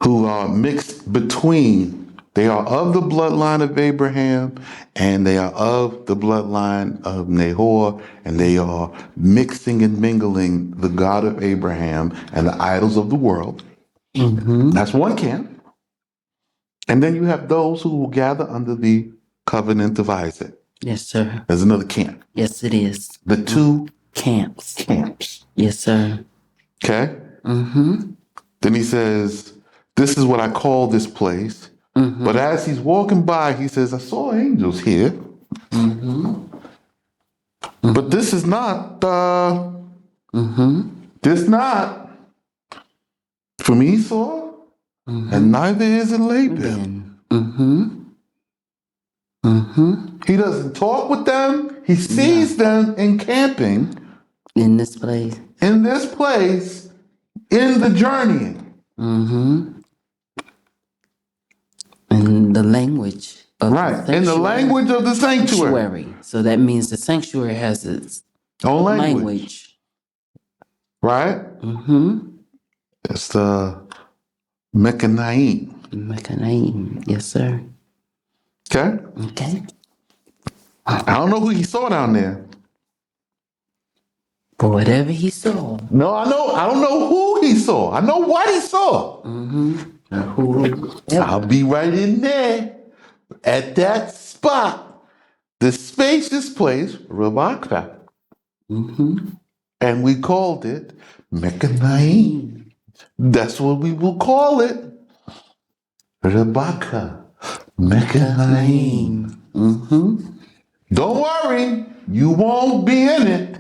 Who are mixed between, they are of the bloodline of Abraham and they are of the bloodline of Nahor, and they are mixing and mingling the God of Abraham and the idols of the world. That's one camp. And then you have those who will gather under the covenant of Isaac. Yes, sir. There's another camp. Yes, it is. The two Camps. camps. Yes, sir. Okay? Then he says, this is what I call this place. But as he's walking by, he says, I saw angels here. But this is not, this not from Esau, and neither is it Laban. He doesn't talk with them. He sees them encamping In this place. in this place in the journeying. In the language of Right. the In the language of the sanctuary. So that means the sanctuary has its Own language. Right? It's the Mechanaim. Mechanaim. Yes, sir. Okay? Okay. I don't know who he saw down there. But whatever he saw. No, I don't know who he saw. I know what he saw. I'll be right in there at that spot, the spacious place, Rabakah. And we called it Mechanaim. That's what we will call it. Rabakah. Mechanaim. Don't worry, you won't be in it.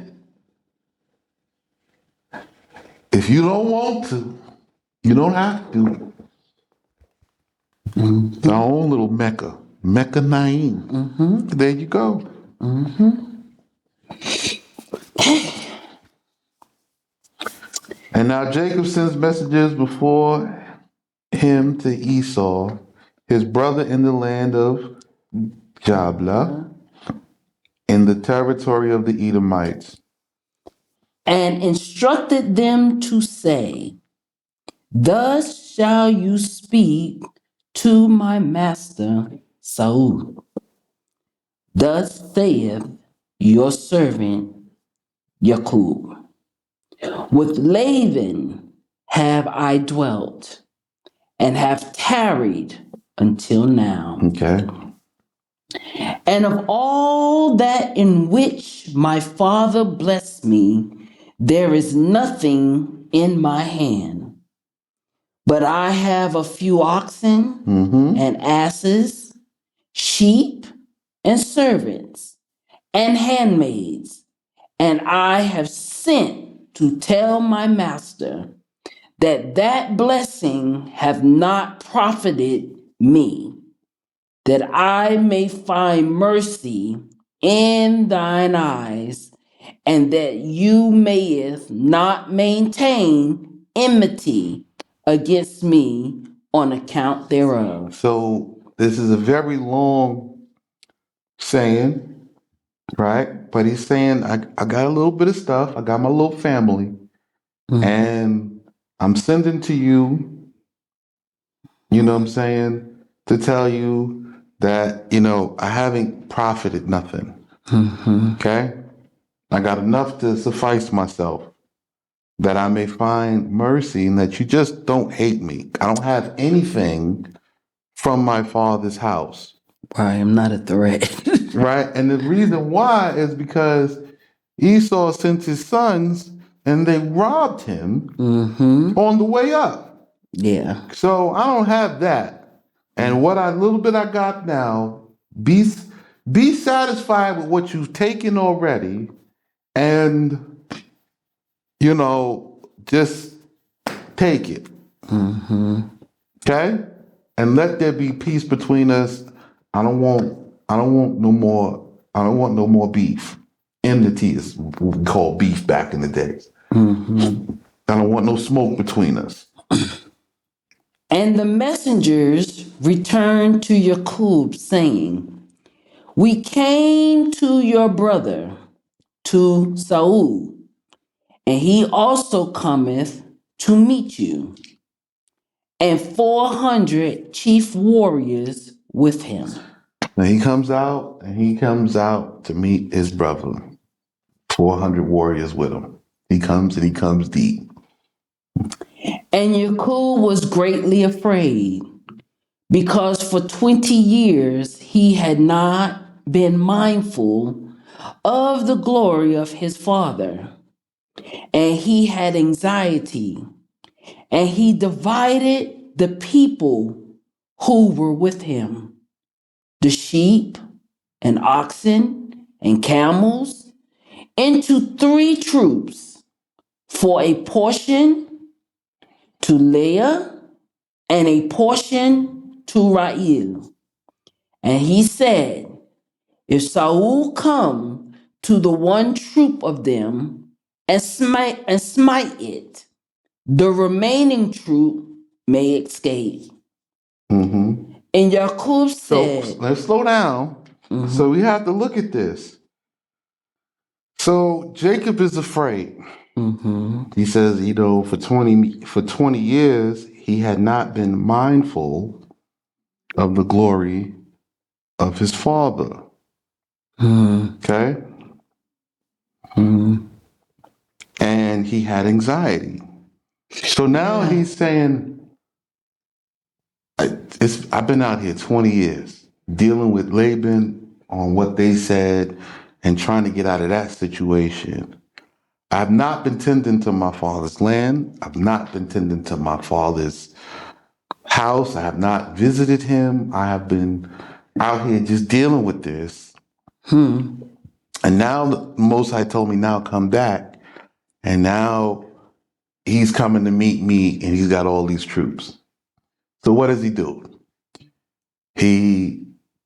If you don't want to, you don't have to. Our own little Mecca. Mechanaim. There you go. And now Jacob sends messengers before him to Esau, his brother in the land of Jabla, in the territory of the Edomites. And instructed them to say, Thus shall you speak to my master Saul. Thus saith your servant Yaaqub. With Laban have I dwelt, and have tarried until now. Okay. And of all that in which my father blessed me, there is nothing in my hand. But I have a few oxen and asses, sheep and servants, and handmaids, and I have sent to tell my master that that blessing have not profited me, that I may find mercy in thine eyes, and that you mayest not maintain enmity against me on account thereof. So this is a very long saying, right? But he's saying, I got a little bit of stuff. I got my little family, and I'm sending to you, you know what I'm saying, to tell you that, I haven't profited nothing. Okay? I got enough to suffice myself, that I may find mercy and that you just don't hate me. I don't have anything from my father's house. I am not a threat. Right? And the reason why is because Esau sent his sons and they robbed him on the way up. Yeah. So I don't have that. And what little bit I got now, be satisfied with what you've taken already, and just take it. Okay? And let there be peace between us. I don't want no more beef. Enmity is what we called beef back in the days. I don't want no smoke between us. And the messengers returned to Yaaqub, saying, we came to your brother, to Saul, and he also cometh to meet you, and 400 chief warriors with him. Now he comes out to meet his brother. 400 warriors with him. He comes deep. And Yaaqub was greatly afraid, because for 20 years he had not been mindful of the glory of his father, and he had anxiety, and he divided the people who were with him, the sheep and oxen and camels, into 3 troops, for a portion to Leah and a portion to Rael. And he said, if Saul come to the one troop of them and smite it, the remaining troop may escape. And Yaaqub said, So let's slow down. So we have to look at this. So Jacob is afraid. He says, for 20 years, he had not been mindful of the glory of his father. Okay? And he had anxiety. So now he's saying, I've been out here 20 years dealing with Laban on what they said and trying to get out of that situation. I've not been tending to my father's land. I've not been tending to my father's house. I have not visited him. I have been out here just dealing with this. And now the Most High told me, now come back. And now he's coming to meet me and he's got all these troops. So what does he do? He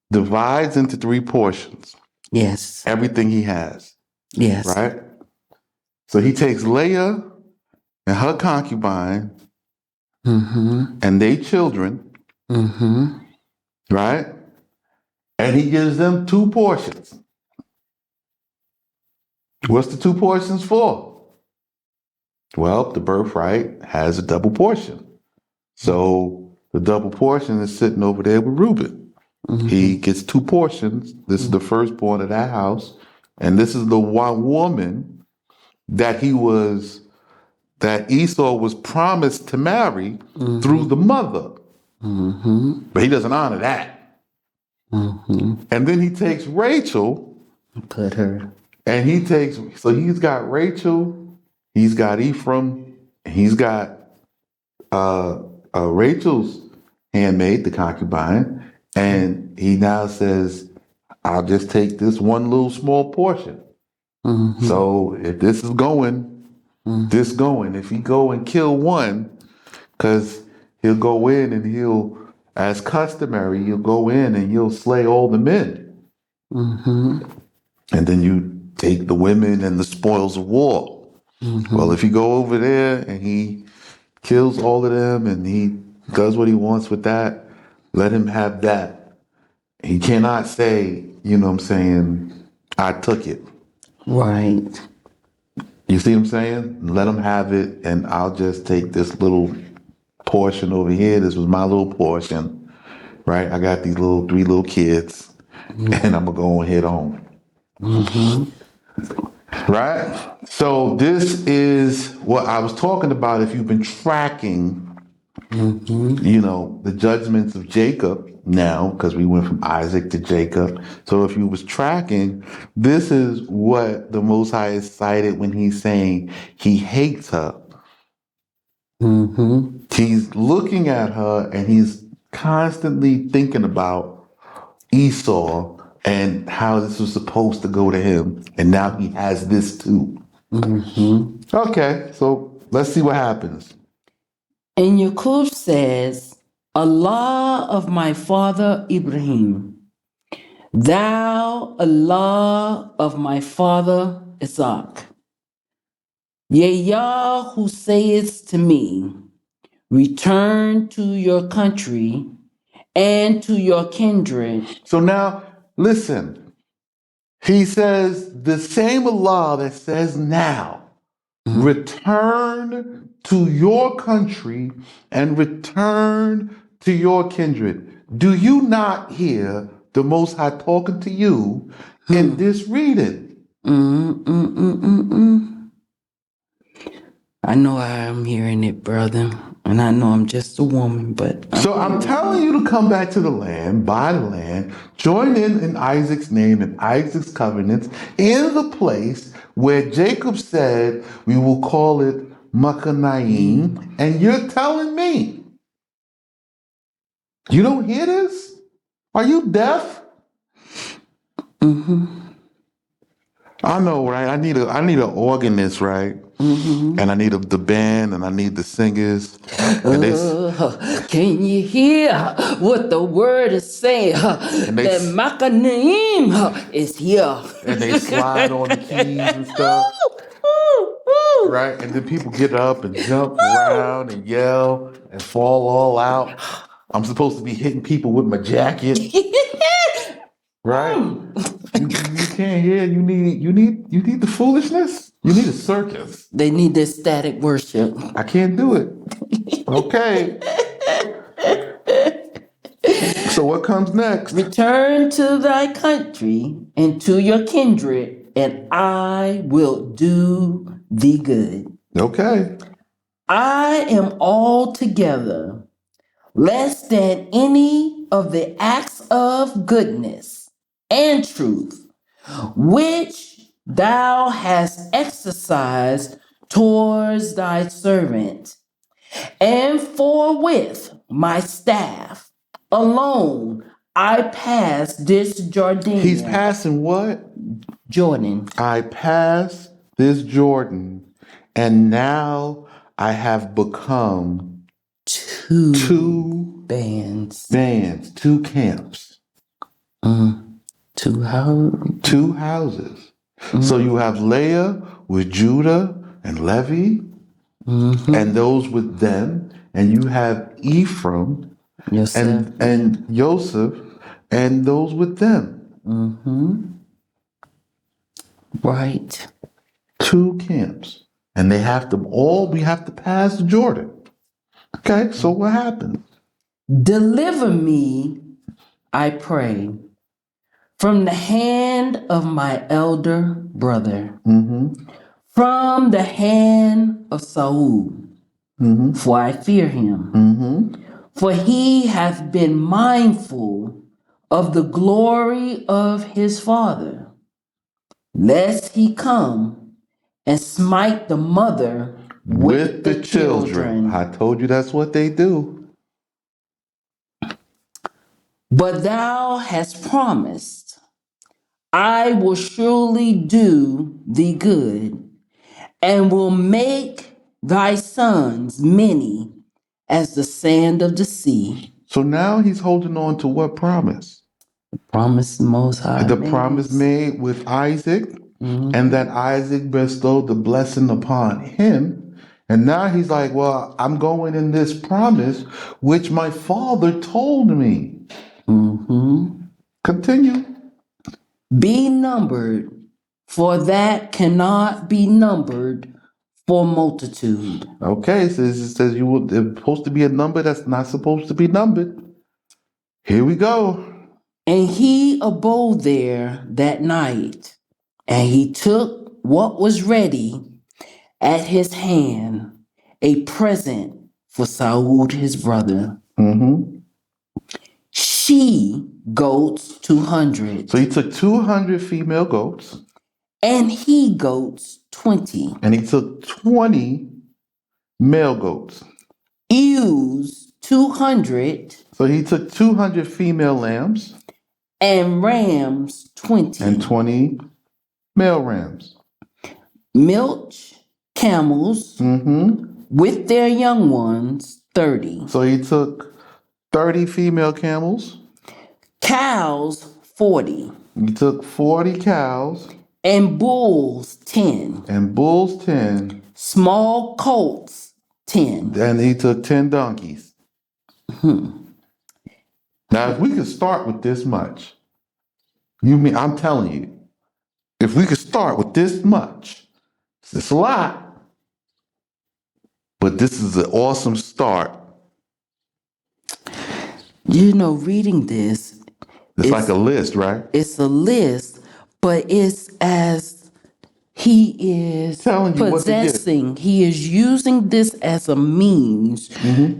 divides into 3 portions. yes, Everything he has. yes, Right? So he takes Leah and her concubine and their children, right? And he gives them 2 portions. What's the 2 portions for? Well, the birthright has a double portion. So the double portion is sitting over there with Reuben. He gets 2 portions. This is the firstborn of that house. And this is the one woman that Esau was promised to marry through the mother. But he doesn't honor that. And then he takes Rachel. Put her. And he's got Rachel, he's got Ephraim, and he's got Rachel's handmaid, the concubine, and he now says, I'll just take this one little small portion. So if this is going, if he go and kill one, because he'll go in and he'll, as customary, he'll go in and he'll slay all the men. And then you take the women and the spoils of war. Well, if you go over there and he kills all of them and he does what he wants with that, let him have that. He cannot say, you know what I'm saying, I took it. Right. You see what I'm saying? Let him have it, and I'll just take this little portion over here. This was my little portion, right? I got these 3 little kids, and I'm going to go and head home. Right? So this is what I was talking about. If you've been tracking, you know, the judgments of Jacob now, because we went from Isaac to Jacob. So if you was tracking, this is what the Most High is cited when he's saying he hates her. He's looking at her and he's constantly thinking about Esau and how this was supposed to go to him. And now he has this too. Okay, so let's see what happens. And Yaaqub says, Allah of my father Ibrahim, thou Allah of my father Isaac, Yah who sayest to me, return to your country and to your kindred. So now, listen, he says the same Allah that says now, return to your country and return to your kindred. Do you not hear the Most High talking to you in this reading? I know I'm hearing it, brother. And I know I'm just a woman, but... So I'm telling you to come back to the land, buy the land, join in Isaac's name and Isaac's covenants in the place where Jacob said we will call it Makanaim, and you're telling me you don't hear this? Are you deaf? I know, right? I need an organist, right? And I need the band, and I need the singers. And can you hear what the word is saying? That Makanim is here. And they slide on the keys and stuff. Right? And then people get up and jump around and yell and fall all out. I'm supposed to be hitting people with my jacket. Right? You can't hear. You need the foolishness. You need a circus. They need this static worship. I can't do it. Okay. So what comes next? Return to thy country and to your kindred, and I will do thee good. Okay. I am altogether less than any of the acts of goodness and truth which thou hast exercised towards thy servant, and forthwith my staff alone I pass this Jordan. He's passing what? Jordan. I pass this Jordan, and now I have become two bands, 2 camps. 2 houses. 2 houses. So you have Leah with Judah and Levi, and those with them, and you have Ephraim and Joseph and those with them. Right. 2 camps. And we have to pass Jordan. Okay, so what happened? Deliver me, I pray, from the hand of my elder brother, Mm-hmm. from the hand of Saul, Mm-hmm. for I fear him. Mm-hmm. For he hath been mindful of the glory of his father, lest he come and smite the mother With the children. I children. told you that's what they do. But thou hast promised, I will surely do thee good, and will make thy sons many as the sand of the sea. So now he's holding on to what promise? Promise the Most High The promise makes. made with Isaac, and Mhm. that Isaac bestowed the blessing upon him. And now he's like, well, I'm going in this promise which my father told me. Mhm. Continue. Be numbered, for that cannot be numbered for multitude. Okay, it says you will, there's supposed to be a number that's not supposed to be numbered. Here we go. And he abode there that night, and he took what was ready at his hand, a present for Saul his brother. Mm-hmm. She goats 200, So he took 200 female goats and he goats 20, and he took 20 male goats. ewes 200, So he took 200 female lambs and rams and 20, 20 male rams. milch camels Mm-hmm. with their young ones 30, So he took 30 female camels. cows 40, He took 40 cows and bulls 10, and bulls 10. small colts 10. Then he took 10 donkeys. Now, if we could start with this much, you mean, I'm telling you, if we could start with this much, it's a lot, but this is an awesome start. You know, reading this, It's like a list, right? it's a list, but it's as he is Telling you what to get. possessing, he is using this as a means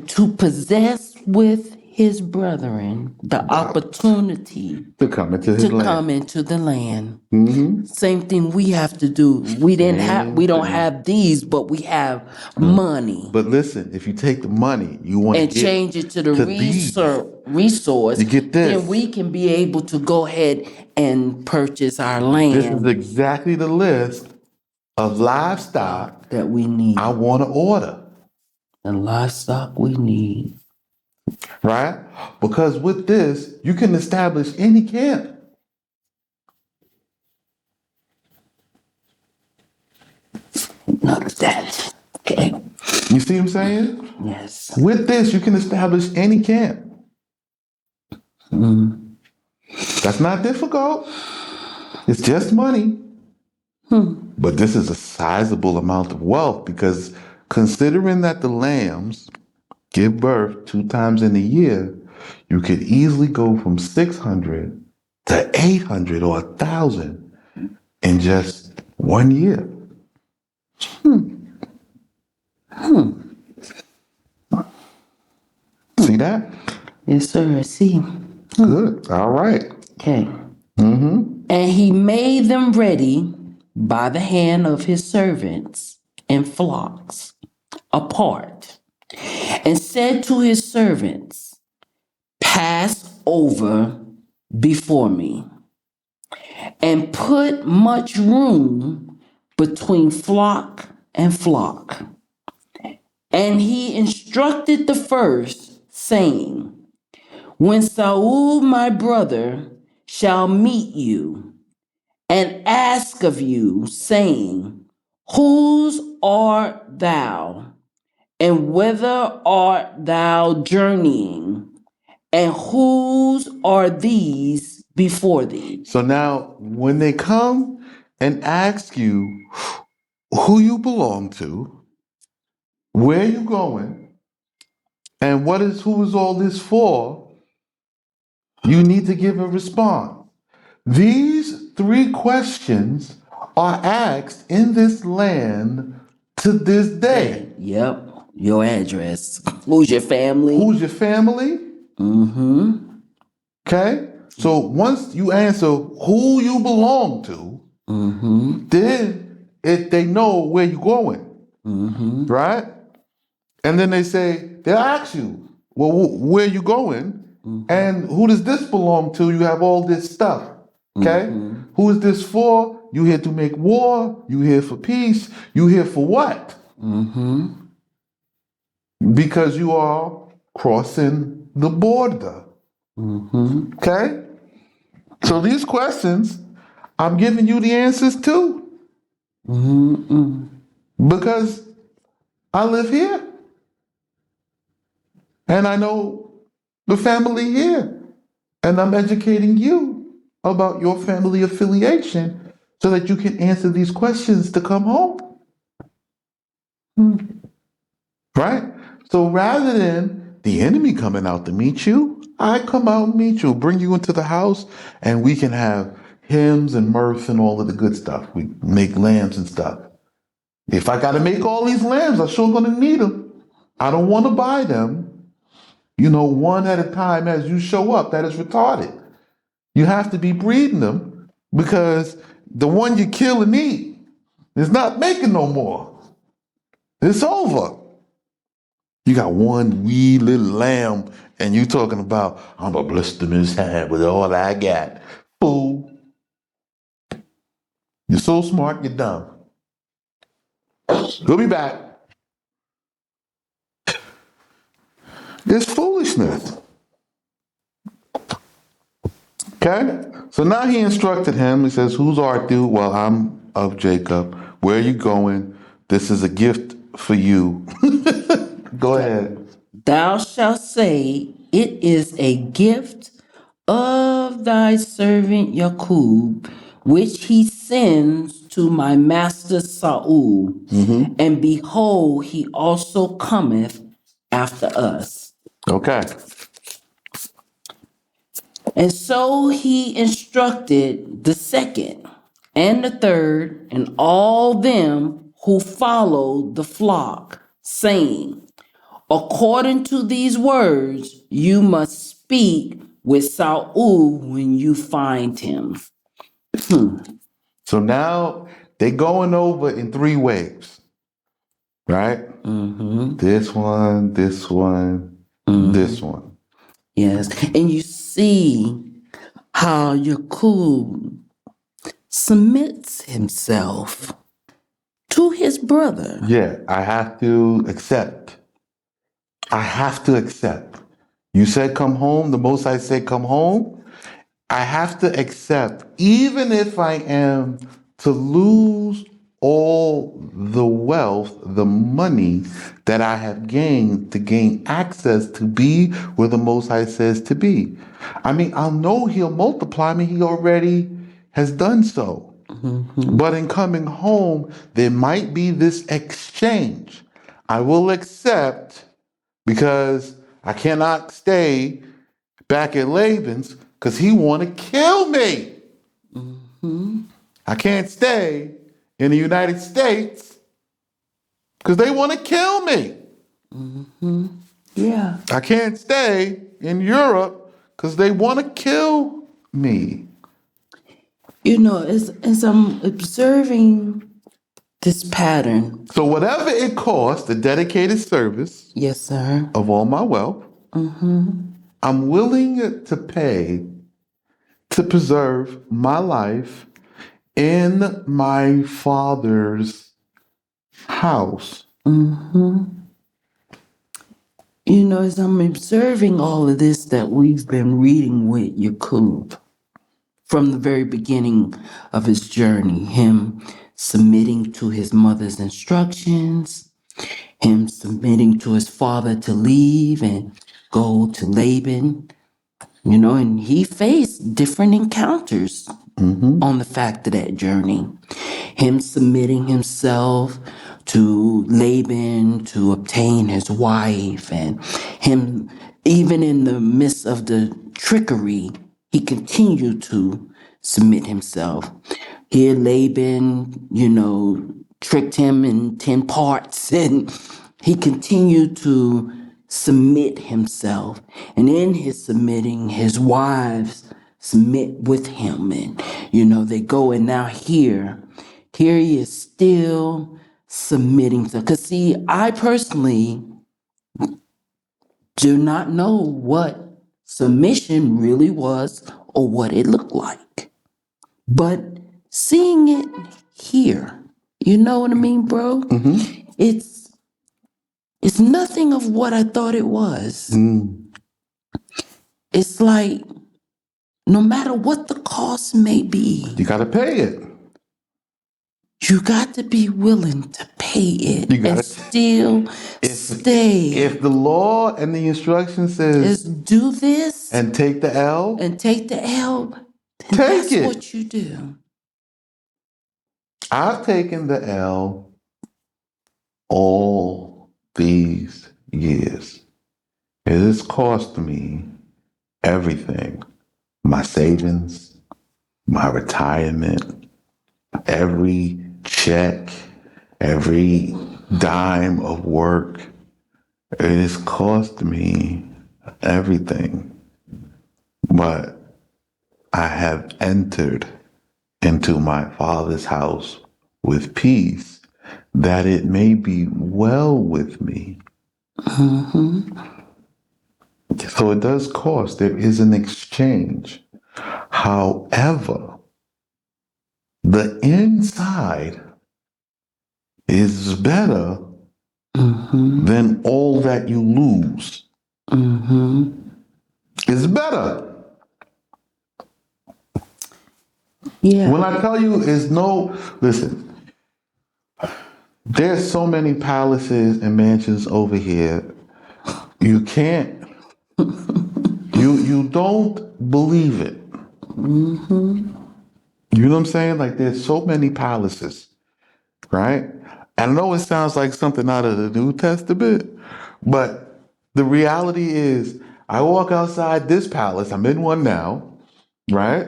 to possess with his brethren the opportunity To come into his to land. come into the land. Mm-hmm. Same thing we have to do. We don't have these, but we have money. But listen, if you take the money, you want to And get change it to the to these. resource, You get this. then we can be able to go ahead and purchase our This is land exactly the list of livestock that we need. I want to order, The livestock we need. right? Because with this, you can establish any camp. Not that. Okay. You see what I'm saying? Yes. With this, you can establish any camp. That's not difficult. It's just money. But this is a sizable amount of wealth because considering that the lambs give birth 2 times in a year, you could easily go from 600 to 800 or 1,000 in just 1 year. See that? Yes, sir. I see. Good. All right. Okay. And he made them ready by the hand of his servants and flocks apart, and said to his servants, pass over before me, and put much room between flock and flock. And he instructed the first, saying, when Saul my brother shall meet you, and ask of you, saying, whose art thou, and whither art thou journeying, and whose are these before thee? So now, when they come and ask you who you belong to, where you going, And who is all this for? You need to give a response. These three questions are asked in this land to this day. Yep. Your address. Who's your family? Who's your family? Mm-hmm. Okay. So once you answer who you belong to, Mm-hmm. then they know where you're going, Mm-hmm. right? And then they'll ask you, well, where you going? And who does this belong to? You have all this stuff. Okay? Who is this for? You here to make war? You here for peace? You here for what? Mm-hmm. Because you are crossing the border. Mm-hmm. Okay? So these questions, I'm giving you the answers to Mm-hmm. because I live here and I know the family here. And I'm educating you about your family affiliation so that you can answer these questions to come home. Right? So rather than the enemy coming out to meet you, I come out and meet you, bring you into the house, and we can have hymns and mirth and all of the good stuff. We make lambs and stuff. If I got to make all these lambs, I'm sure going to need them. I don't want to buy them, one at a time as you show up. That is retarded. You have to be breeding them because the one you kill and eat is not making no more. It's over. You got one wee little lamb and you talking about, I'm going to bless them in his hand with all I got. Fool. You're so smart, you're dumb. We'll be back. It's foolishness. Okay? So now he instructed him. He says, whose art thou? Well, I'm of Jacob. Where are you going? This is a gift for you. Go ahead. Thou shalt say, it is a gift of thy servant Yaaqub, which he sends to my master Saul. And behold, he also cometh after us. Okay. And so he instructed the second and the third and all them who followed the flock, saying, according to these words, you must speak with Saul when you find him. So now they're going over in three waves, right? This one, this one, this one. Yes. And you see how Yaaqub submits himself to his brother. Yeah, I have to accept. I have to accept. You said come home. The Most High said come home. I have to accept, even if I am to lose all the wealth, the money that I have gained to gain access to be where the Most High says to be. I mean, I'll know He'll multiply me. He already has done so. But in coming home, there might be this exchange. I will accept because I cannot stay back at Laban's because he want to kill me. I can't stay in the United States because they want to kill me. Yeah. I can't stay in Europe because they want to kill me. As I'm observing this pattern. So whatever it costs, the dedicated service Yes, sir. of all my wealth, I'm willing to pay to preserve my life in my father's house. As I'm observing all of this that we've been reading with Yaaqub from the very beginning of his journey, him submitting to his mother's instructions, him submitting to his father to leave and go to Laban, and he faced different encounters on the fact of that journey. Him submitting himself to Laban to obtain his wife, and him, even in the midst of the trickery, he continued to submit himself. Here, Laban, tricked him in 10 parts, and he continued to submit himself. And in his submitting, his wives submit with him. And, they go, and now here he is still submitting. Because, see, I personally do not know what submission really was or what it looked like. But seeing it here, you know what I mean, bro? Mm-hmm. It's nothing of what I thought it was. It's like, no matter what the cost may be, You got to pay it. you got to be willing to pay it You got and to still stay. If the law and the instruction Is says do this and take the L, and take the L, then take that's it. what you do. I've taken the L all these years. It has cost me everything. My savings, my retirement, every check, every dime of work. It has cost me everything. But I have entered into my Father's house with peace, that it may be well with me. So it does cost. There is an exchange. However, the inside is better than all that you lose. It's better. Yeah. When I tell you, listen, there's so many palaces and mansions over here. You can't, you don't believe it. You know what I'm saying? Like, there's so many palaces, right? I know it sounds like something out of the New Testament, but the reality is, I walk outside this palace, I'm in one now, right?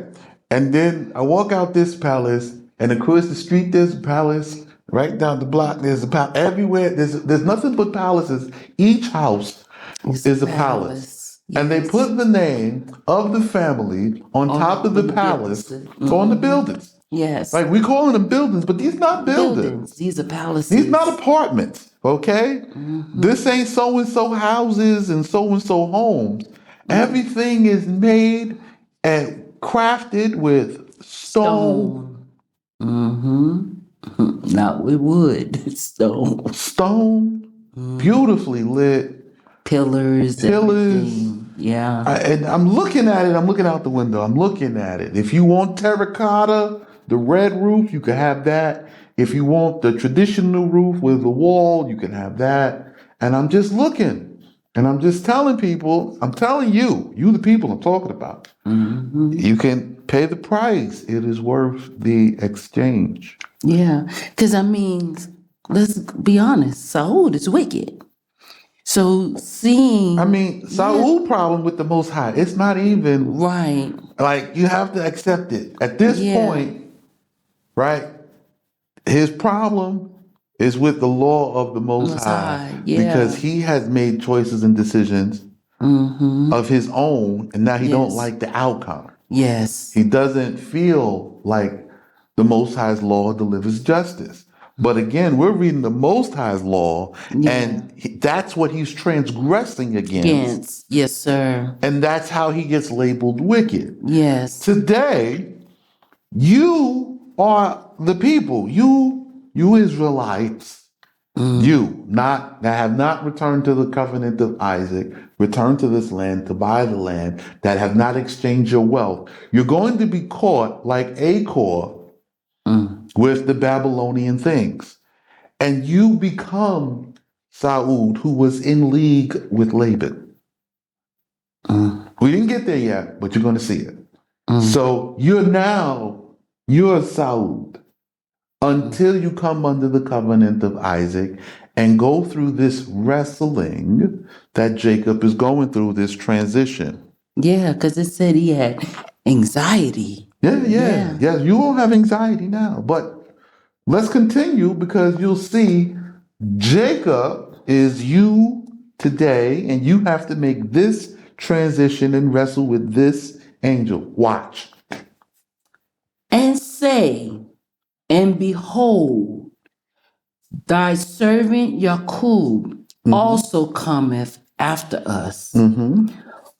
And then I walk out this palace, and across the street there's a palace. Right down the block there's a palace. Everywhere there's nothing but palaces. Each house is a palace. And they put the name of the family on top of the palace, on the buildings. Yes. Like, we calling them buildings, but these not buildings. These are palaces. These not apartments, okay? This ain't so-and-so houses and so-and-so homes. Everything is made and crafted with stone. Not with wood, stone. Stone, beautifully lit. Pillars. Everything. Yeah. And I'm looking at it. I'm looking out the window. I'm looking at it. If you want terracotta, the red roof, you can have that. If you want the traditional roof with the wall, you can have that. And I'm just looking. And I'm just telling people, I'm telling you, the people I'm talking about, you can pay the price. It is worth the exchange. Yeah. Because, I mean, let's be honest, Saul is wicked. So Saul's problem with the Most High, it's not even right. Like, you have to accept it. At this point, right, his problem is with the law of the Most High. Because he has made choices and decisions of his own, and now he don't like the outcome. Yes. He doesn't feel like the Most High's law delivers justice. But again, we're reading the Most High's law, and that's what he's transgressing against. Yes, sir. And that's how he gets labeled wicked. Yes. Today, you are the people. You Israelites, that have not returned to the covenant of Isaac, returned to this land to buy the land, that have not exchanged your wealth. You're going to be caught like Achor with the Babylonian things. And you become Saul, who was in league with Laban. We didn't get there yet, but you're going to see it. So you're Saul. until you come under the covenant of Isaac and go through this wrestling that Jacob is going through, this transition. Yeah, because it said he had anxiety. Yeah. You won't have anxiety now, but let's continue because you'll see Jacob is you today, and you have to make this transition and wrestle with this angel. Watch. And say, and behold, thy servant Yaaqub also cometh after us.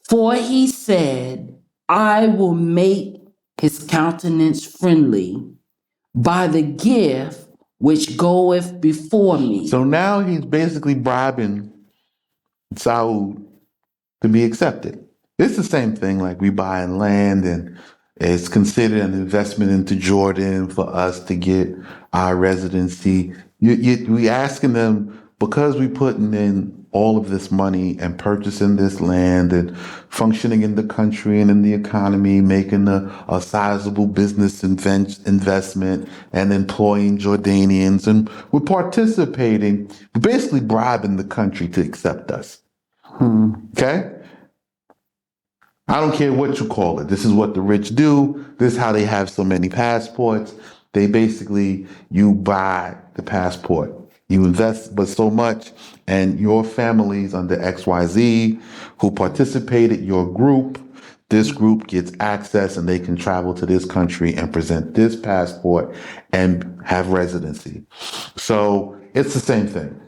For he said, I will make his countenance friendly by the gift which goeth before me. So now he's basically bribing Saul to be accepted. It's the same thing like we buying land, and it's considered an investment into Jordan for us to get our residency. We asking them, because we putting in all of this money and purchasing this land and functioning in the country and in the economy, making a sizable business investment and employing Jordanians, and we're participating, we're basically bribing the country to accept us. Okay? I don't care what you call it. This is what the rich do. This is how they have so many passports. They basically, you buy the passport. You invest but so much, and your families under XYZ who participated, your group, this group gets access and they can travel to this country and present this passport and have residency. So it's the same thing.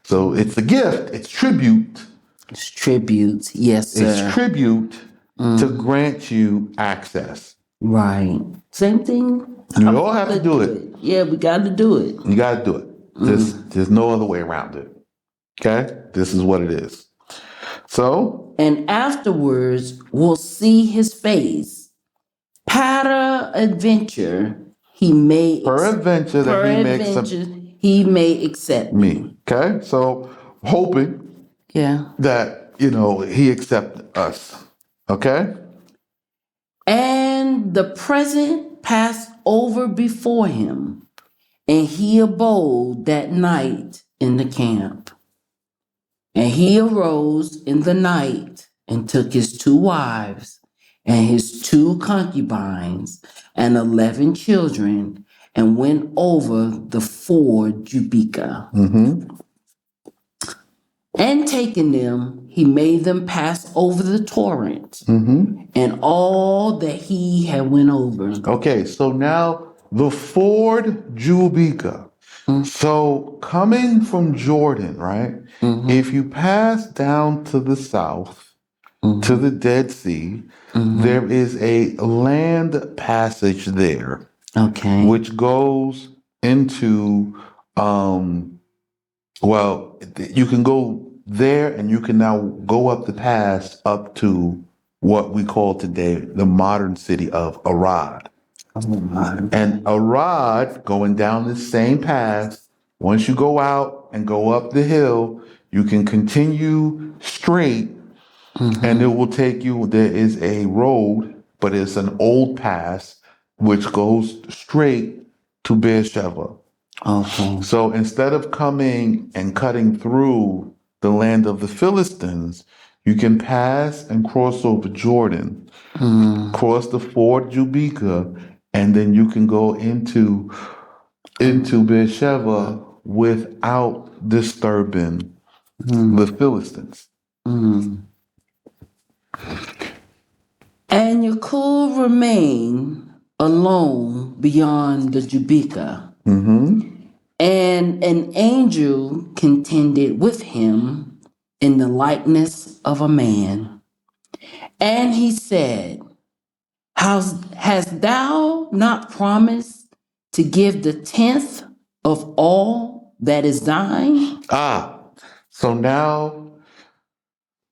So it's a gift, it's tribute. It's tribute, yes, sir. It's tribute to grant you access. Right. Same thing. You all have to do it. Yeah, we got to do it. You got to do it. There's no other way around it. Okay? This is what it is. So. And afterwards, we'll see his face. Peradventure, he may. Peradventure he may accept me. Okay? So, hoping. Yeah. That, he accepted us. Okay? And the present passed over before him, and he abode that night in the camp. And he arose in the night and took his 2 wives and his 2 concubines and 11 children and went over the ford Jubeka. And taking them, he made them pass over the torrent and all that he had went over. Okay, so now the ford Jubeka. So coming from Jordan, right? If you pass down to the south, to the Dead Sea, there is a land passage there. Okay. Which goes into, you can go there and you can now go up the pass up to what we call today the modern city of Arad. And Arad, going down the same path, once you go out and go up the hill, you can continue straight and it will take you, there is a road, but it's an old pass which goes straight to Beersheba. Okay. So instead of coming and cutting through the land of the Philistines, you can pass and cross over Jordan, cross the ford Jubeka, and then you can go into Beersheba without disturbing the Philistines. And Yaaqub remained alone beyond the Jubeka. And an angel contended with him in the likeness of a man. And he said, Hast thou not promised to give the 10th of all that is thine? So now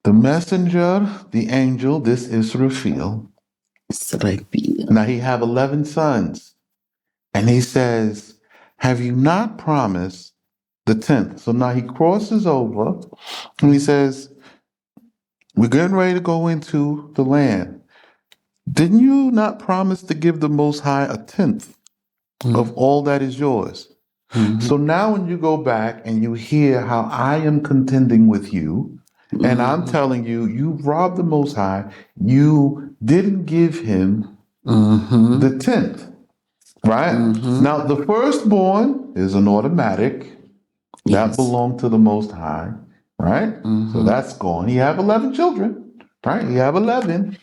the messenger, the angel, this is Raphael. Now he have 11 sons. And he says, have you not promised the 10th? So now he crosses over and he says, we're getting ready to go into the land. Didn't you not promise to give the Most High a 10th? of all that is yours. So now when you go back and you hear how I am contending with you, and I'm telling you, you robbed the Most High, you didn't give him the tenth, right? Now, the firstborn is an automatic. That Yes. belonged to the Most High, right? So that's gone. He have 11 children, right? He have 11,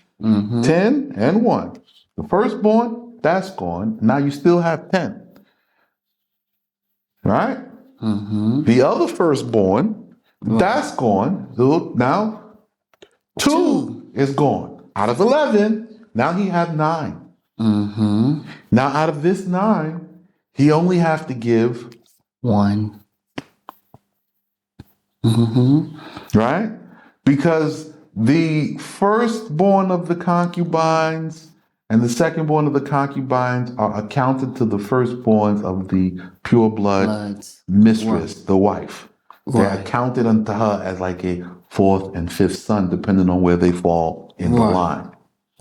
10 and 1. The firstborn, that's gone. Now you still have 10, right? The other firstborn, that's gone. So now 2 is gone. Out of 11, now he have 9. Now out of this 9, he only have to give 1. right? Because the firstborn of the concubines and the secondborn of the concubines are accounted to the firstborns of the pure blood Bloods. mistress, the wife. They're Right. accounted unto her as like a 4th and 5th son, depending on where they fall in the line.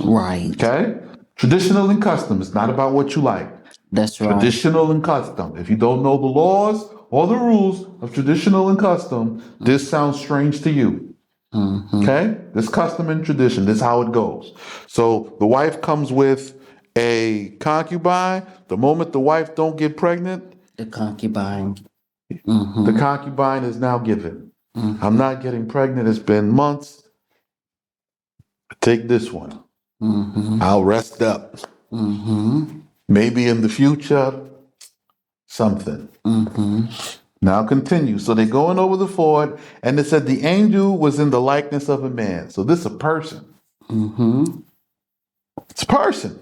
Right. Okay? Traditional and custom. It's not about what you like. That's right. Traditional and custom. If you don't know the laws or the rules of traditional and custom, this sounds strange to you. Okay? This custom and tradition, this is how it goes. So the wife comes with a concubine. The moment the wife don't get pregnant, The concubine. the concubine is now given. I'm not getting pregnant. It's been months. Take this one. I'll rest up. Maybe in the future, something. Now continue. So they're going over the ford, and it said the angel was in the likeness of a man. So this is a person. It's a person.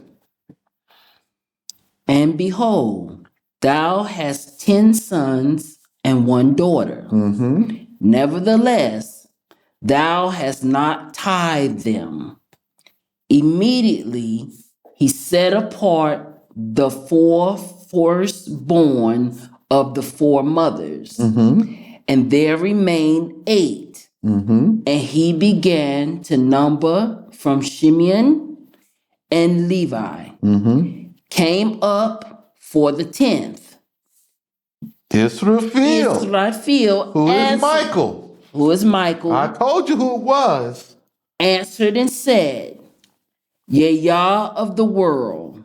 And behold, thou hast 10 sons and 1 daughter. Nevertheless, thou hast not tithed them. Immediately he set apart the 4 firstborn of the 4 mothers, and there remained 8. And he began to number from Shimeon and Levi, came up for the 10th. Israel. Israel, Who is Michael? who is Michael, I told you who it was. answered and said, Yea, Yah of the world,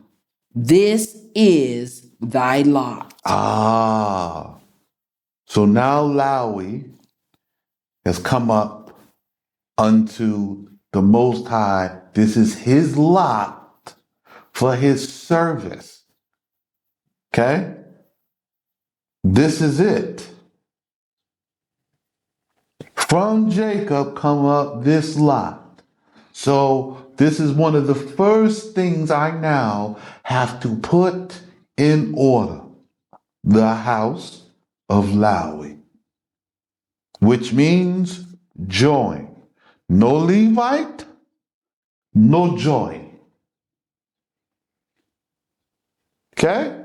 this is thy lot. Ah. So now Lawi has come up unto the Most High. This is his lot for his service. Okay? This is it. From Jacob come up this lot. So this is one of the first things I now have to put in order. The house of Lawi, which means join. No Levite, no join. Okay?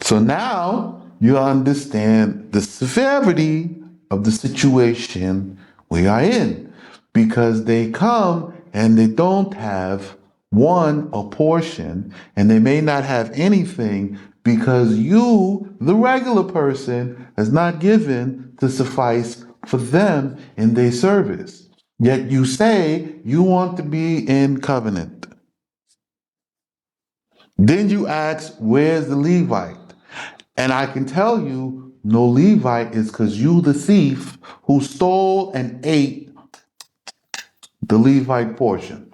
So now you understand the severity of the situation we are in, because they come and they don't have a portion, and they may not have anything because you, the regular person, has not given to suffice for them in their service. Yet you say you want to be in covenant. Then you ask, where's the Levite? And I can tell you, no Levite is because you, the thief, who stole and ate the Levite portion.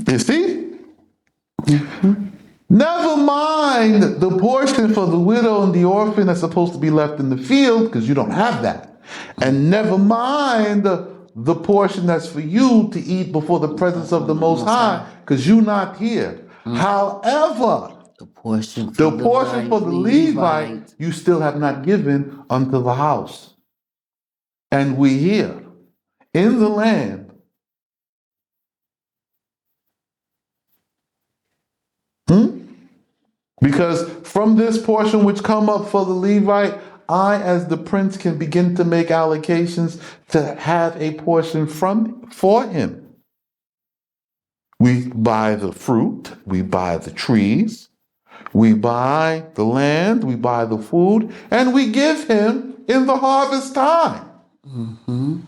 You see? Never mind the portion for the widow and the orphan that's supposed to be left in the field, because you don't have that. And never mind the portion that's for you to eat before the presence of the Most High, because you're not here. However, The portion the portion for the Levite, you still have not given unto the house. And we here in the land. Because from this portion which come up for the Levite, I, as the prince, can begin to make allocations to have a portion for him. We buy the fruit, we buy the trees, we buy the land, we buy the food, and we give him in the harvest time. Mm-hmm.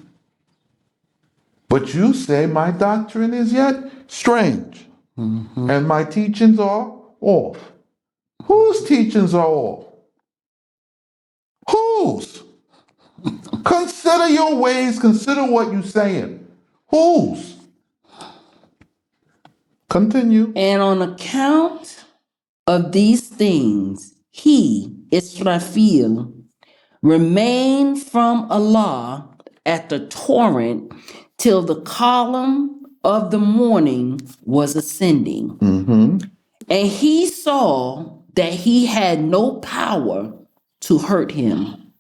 But you say my doctrine is yet strange, Mm-hmm. and my teachings are off. Whose teachings are off? Whose? Consider your ways, consider what you're saying. Whose? Continue. And on account of these things, he, Israfel, remained from Allah at the torrent till the column of the morning was ascending. Mm-hmm. And he saw that he had no power to hurt him.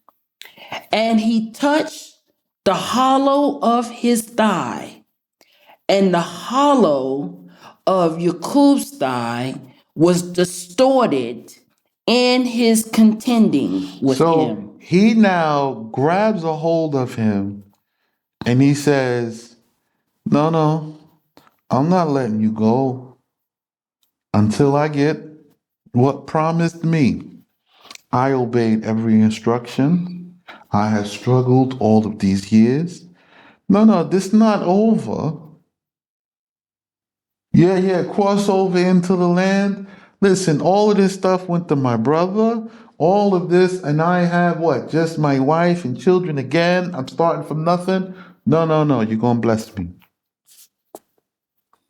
And he touched the hollow of his thigh, and the hollow of Yaaqub's thigh was distorted in his contending with him. He now grabs a hold of him and he says, no, I'm not letting you go until I get what promised me. I obeyed every instruction. I have struggled all of these years. No, this is not over. Yeah, cross over into the land. Listen, all of this stuff went to my brother. All of this, and I have what? Just my wife and children again. I'm starting from nothing. No, you're going to bless me.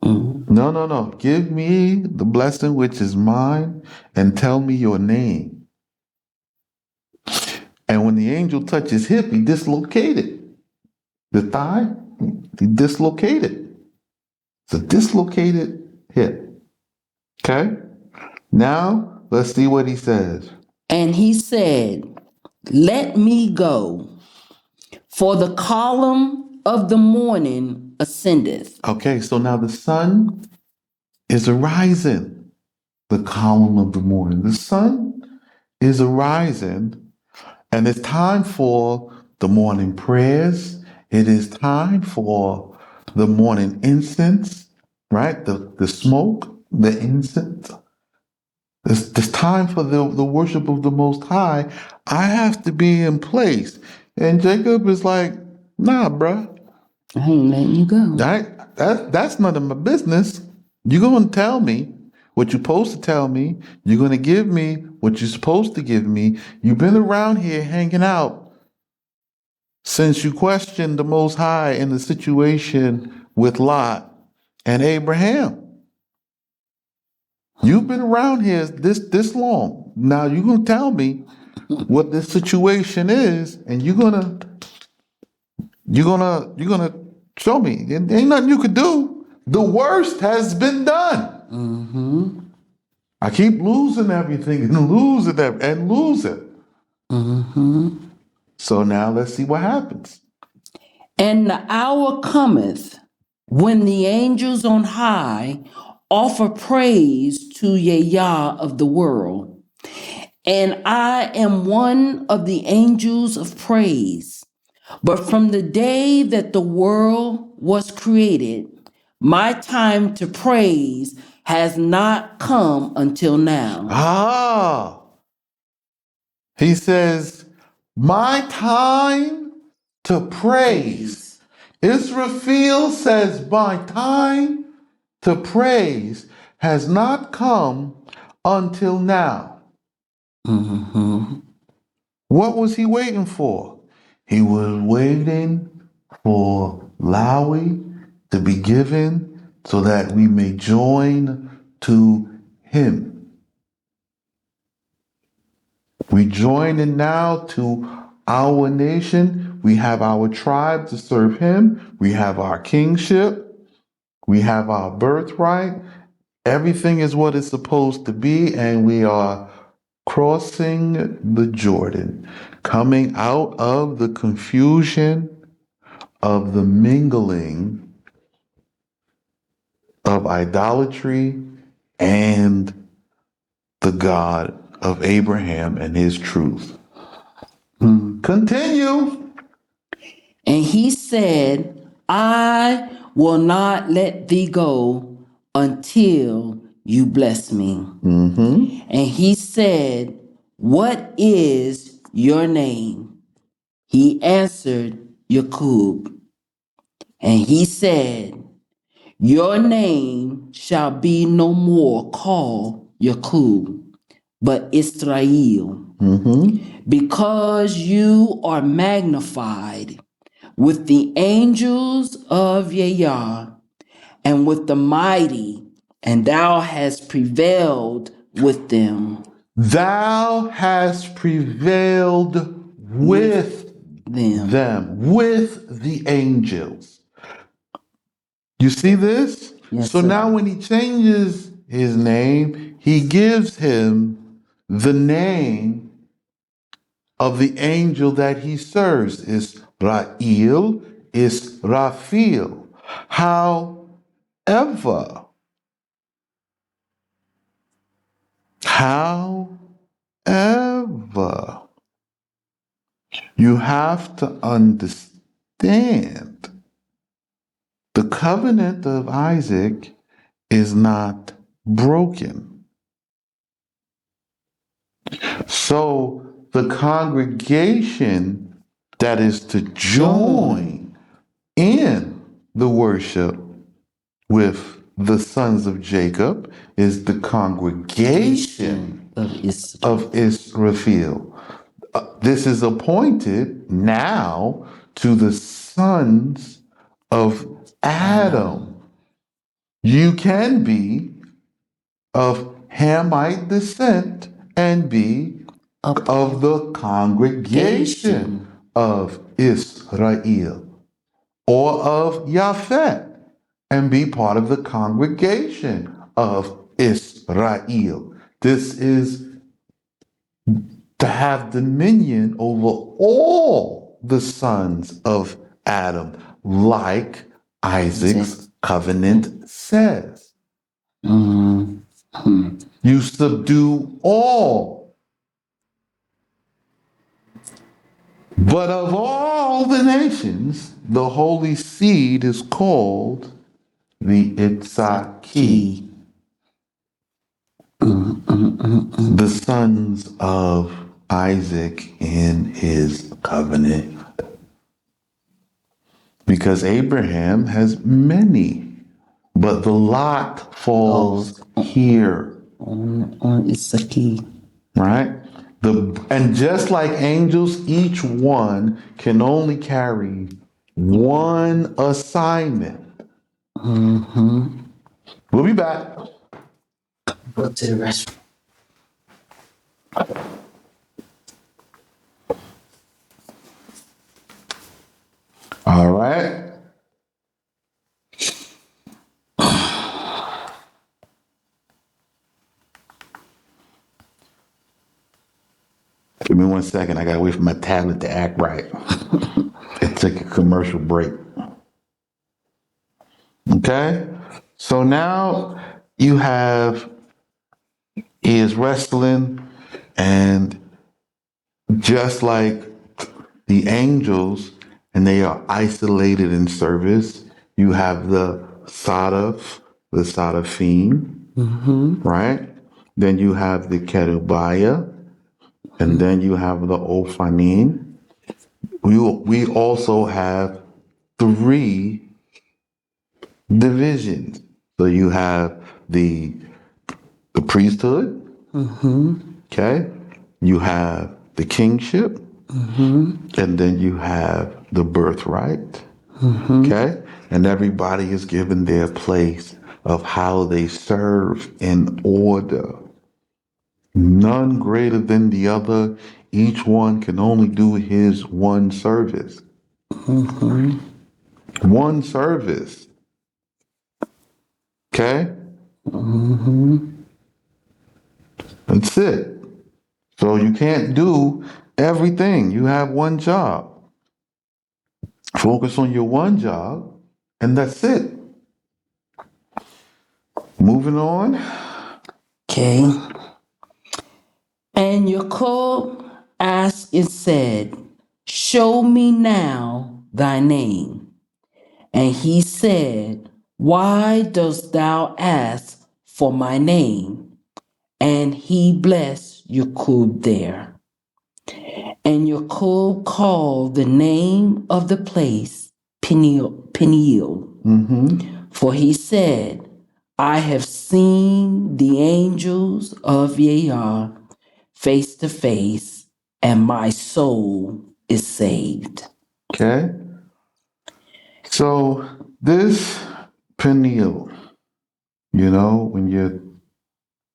Mm-hmm. No. Give me the blessing which is mine and tell me your name. And when the angel touched his hip, he dislocated the thigh. He dislocated. It's a dislocated hip. Okay? Now, let's see what he says. And he said, let me go, for the column of the morning ascendeth. Okay, so now the sun is arising, the column of the morning. The sun is arising, and it's time for the morning prayers. It is time for the morning incense, right? The smoke, the incense. It's time for the worship of the Most High. I have to be in place. And Jacob is like, nah, bruh. I ain't letting you go. That's none of my business. You're going to tell me what you're supposed to tell me. You're going to give me what you're supposed to give me. You've been around here hanging out since you questioned the Most High in the situation with Lot and Abraham. You've been around here this long. Now you're going to tell me what this situation is, and you're gonna show me. There ain't nothing you could do. The worst has been done. Mm-hmm. I keep losing everything and losing it. Mm-hmm. So now let's see what happens. And the hour cometh when the angels on high offer praise to Yah of the world. And I am one of the angels of praise. But from the day that the world was created, my time to praise has not come until now. He says, my time to praise. Israfel says, my time to praise has not come until now. Mm-hmm. What was he waiting for? He was waiting for Lawi to be given so that we may join to him. We join in now to our nation. We have our tribe to serve him. We have our kingship. We have our birthright. Everything is what it's supposed to be, and we are crossing the Jordan, coming out of the confusion of the mingling of idolatry and the God of Abraham and his truth. Continue. And he said, I will not let thee go until you bless me. Mm-hmm. And he said, what is your name? He answered, Yaaqub. And he said, your name shall be no more called Yaaqub, but Israel, Mm-hmm. because you are magnified with the angels of Yah and with the mighty, and thou hast prevailed with them. Thou hast prevailed with with the angels. You see this? Yes, So sir. now when he changes his name, he gives him the name of the angel that he serves. Israel, Israfil. However, however, you have to understand the covenant of Isaac is not broken. So the congregation that is to join in the worship with the sons of Jacob is the congregation Of Israel. of Israel. This is appointed now to the sons of Adam. You can be of Hamite descent and be of the congregation of Israel, or of Japhet and be part of the congregation of Israel. This is to have dominion over all the sons of Adam, like Isaac's covenant says. You subdue all. But of all the nations, the holy seed is called the Itzaki, the sons of Isaac in his covenant. Because Abraham has many, but the lot falls here. On Issachar. Right? And just like angels, each one can only carry one assignment. We'll be back. Go to the restroom. All right. Give me 1 second. I gotta wait for my tablet to act right. It took a commercial break. Okay. So now you have he is wrestling, and just like the angels, and they are isolated in service, you have the Sadaf, the Sadafim, right? Then you have the Kerubiah, and then you have the Ophanim. We also have 3 divisions. So you have the priesthood, okay? You have the kingship, and then you have the birthright, okay? And everybody is given their place of how they serve in order. None greater than the other. Each one can only do his one service. One service. Okay? That's it. So you can't do everything. You have one job. Focus on your one job, and that's it. Moving on. Okay. And Yaaqub asked and said, show me now thy name. And he said, why dost thou ask for my name? And he blessed Yaaqub there. And Yaaqub called the name of the place Peniel. For he said, I have seen the angels of Yah face to face, and my soul is saved. Okay. So this Peniel, when you're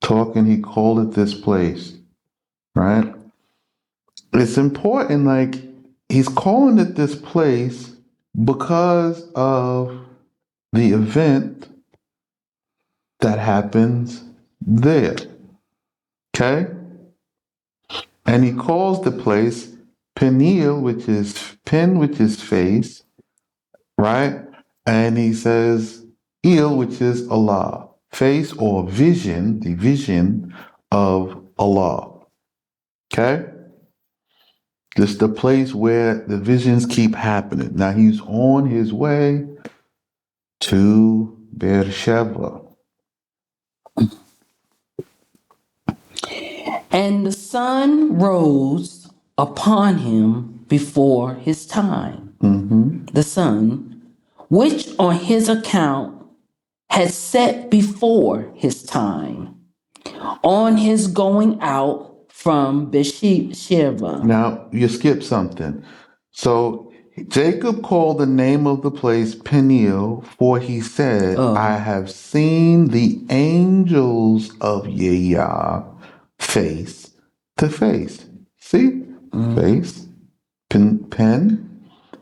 talking, he called it this place, right? It's important, like he's calling it this place because of the event that happens there. Okay? And he calls the place Peniel, which is pen, which is face, right? And he says Il, which is Allah, face or vision, the vision of Allah. Okay? Just the place where the visions keep happening. Now he's on his way to Beersheba. And the sun rose upon him before his time. The sun, which on his account had set before his time, on his going out from Beersheba. Now you skip something. So Jacob called the name of the place Peniel, for he said, I have seen the angels of Yah face to face. See? Face,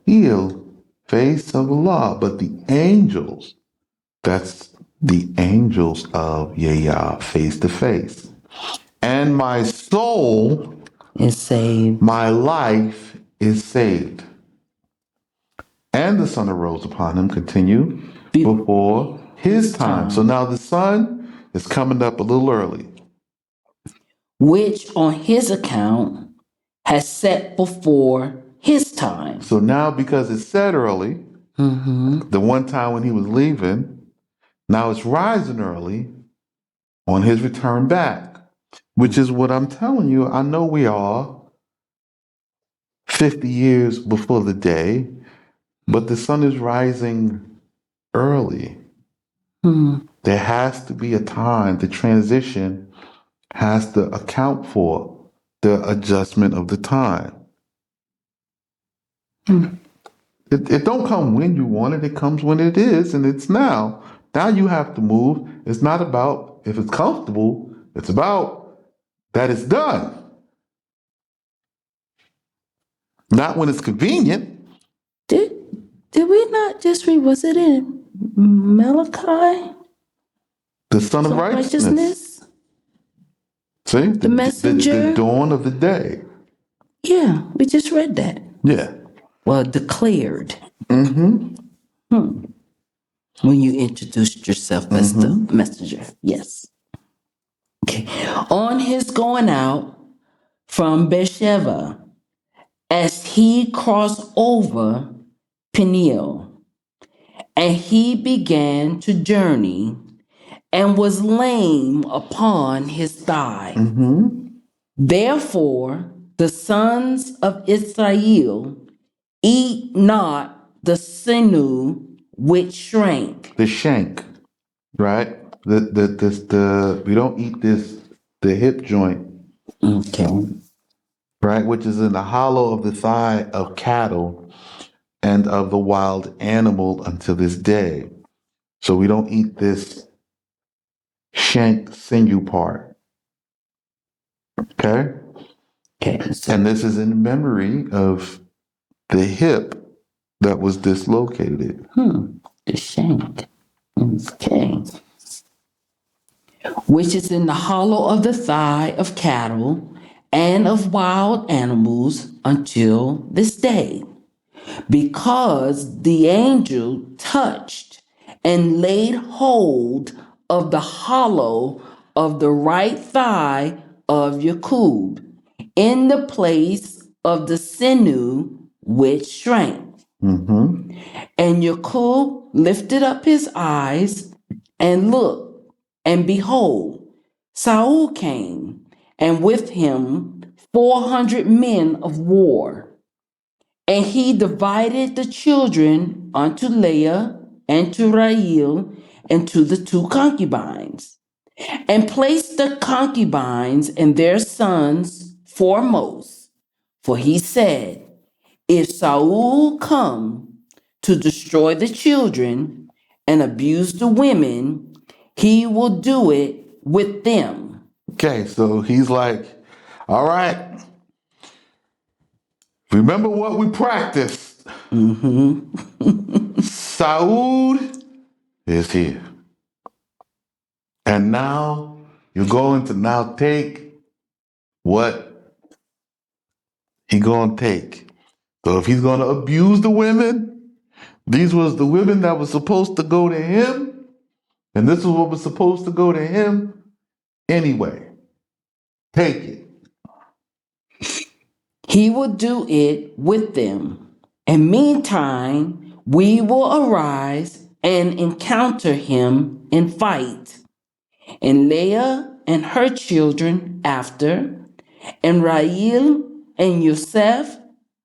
El, face of Allah. But the angels, that's the angels of Yah face to face. And my soul is saved. My life is saved. And the sun arose upon him, continue, before his time. So now the sun is coming up a little early. Which on his account has set before his time. So now because it's set early, the one time when he was leaving, now it's rising early on his return back, which is what I'm telling you. I know we are 50 years before the day, but the sun is rising early. There has to be a time, the transition has to account for the adjustment of the time. It don't come when you want it, it comes when it is, and it's now. Now you have to move. It's not about if it's comfortable, it's about that it's done. Not when it's convenient. Did we not just read, was it in Malachi? The Son of Righteousness. See? The messenger. The dawn of the day. Yeah, we just read that. Yeah. Well, declared. When you introduced yourself as the messenger. Yes. Okay. On his going out from Beersheba, as he crossed over Peniel, and he began to journey and was lame upon his thigh. Therefore, the sons of Israel eat not the sinew which shrank. The shank, right? We don't eat the hip joint. Okay. Right, which is in the hollow of the thigh of cattle and of the wild animal until this day. So we don't eat this shank sinew part. Okay? Okay. And this is in memory of the hip that was dislocated. The shank. Okay. Which is in the hollow of the thigh of cattle and of wild animals until this day. Because the angel touched and laid hold of the hollow of the right thigh of Yaaqub, in the place of the sinew which shrank. Mm-hmm. And Yaaqub lifted up his eyes and looked, and behold, Saul came, and with him 400 men of war. And he divided the children unto Leah and to Rahel and to the two concubines, and placed the concubines and their sons foremost. For he said, if Saul come to destroy the children and abuse the women, he will do it with them. Okay, so he's like, all right, remember what we practiced. Saud is here. And now you're going to now take what he going to take. So if he's going to abuse the women, these was the women that was supposed to go to him, and this is what was supposed to go to him anyway. Take it. He will do it with them. And meantime, we will arise and encounter him and fight. And Leah and her children after, and Rahel and Yosef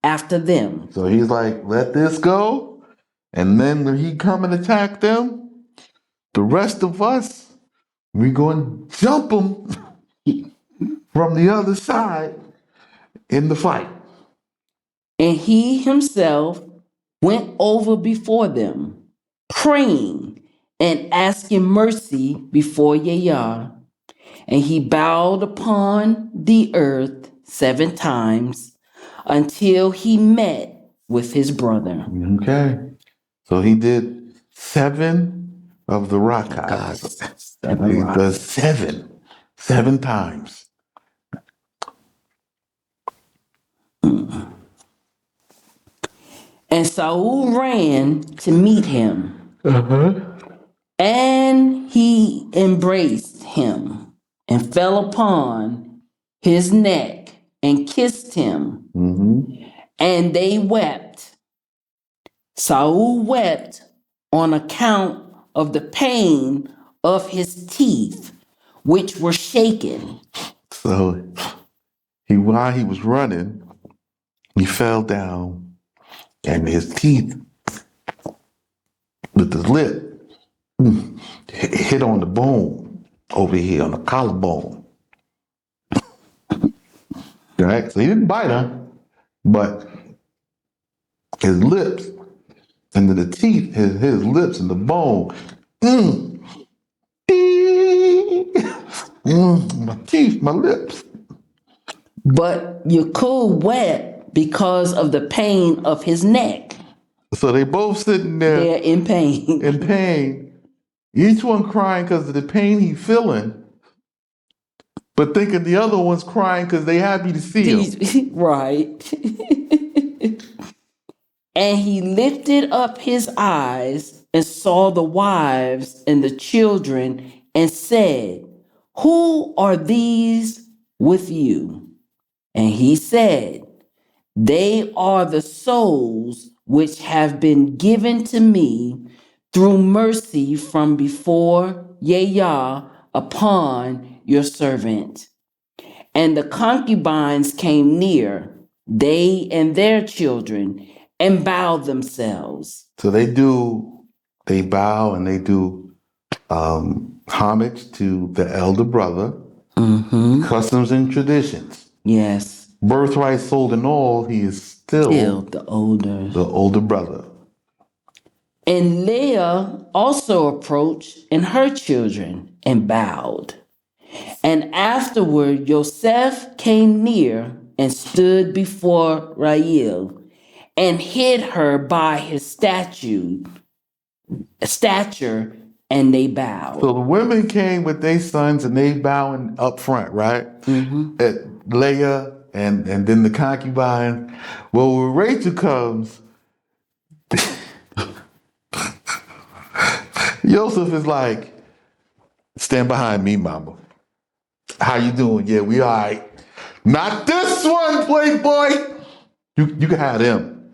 after them. So he's like, let this go. And then when he come and attack them, the rest of us, we going to jump them from the other side in the fight. And he himself went over before them, praying and asking mercy before Yah. And he bowed upon the earth 7 times until he met with his brother. Okay. So he did 7 of the rakats. He does 7 times. And Saul ran to meet him, Uh-huh. and he embraced him and fell upon his neck and kissed him, and they wept. Saul wept on account of the pain of his teeth, which were shaken. So while he was running, he fell down, and his teeth with his lip hit on the bone over here on the collarbone. Right? So he didn't bite her, but his lips and then the teeth, his lips and the bone. My teeth, my lips. But Yaaqub wept because of the pain of his neck. So they both sitting there They're in pain. in pain, each one crying because of the pain he's feeling, but thinking the other one's crying because they happy to see him. Right. And he lifted up his eyes and saw the wives and the children and said, who are these with you? And he said, they are the souls which have been given to me through mercy from before Yah upon your servant. And the concubines came near, they and their children, and bowed themselves. So they bow and they do homage to the elder brother, customs and traditions. Yes. Birthright, sold and all, he is still the older brother. And Leah also approached and her children and bowed. And afterward Joseph came near and stood before Rahel and hid her by his stature, and they bowed. So the women came with their sons and they bowing up front, right? At Leah and then the concubine. Well, when Rachel comes, Joseph is like, stand behind me, mama. How you doing? Yeah, we all right. Not this one, Playboy. You can have him.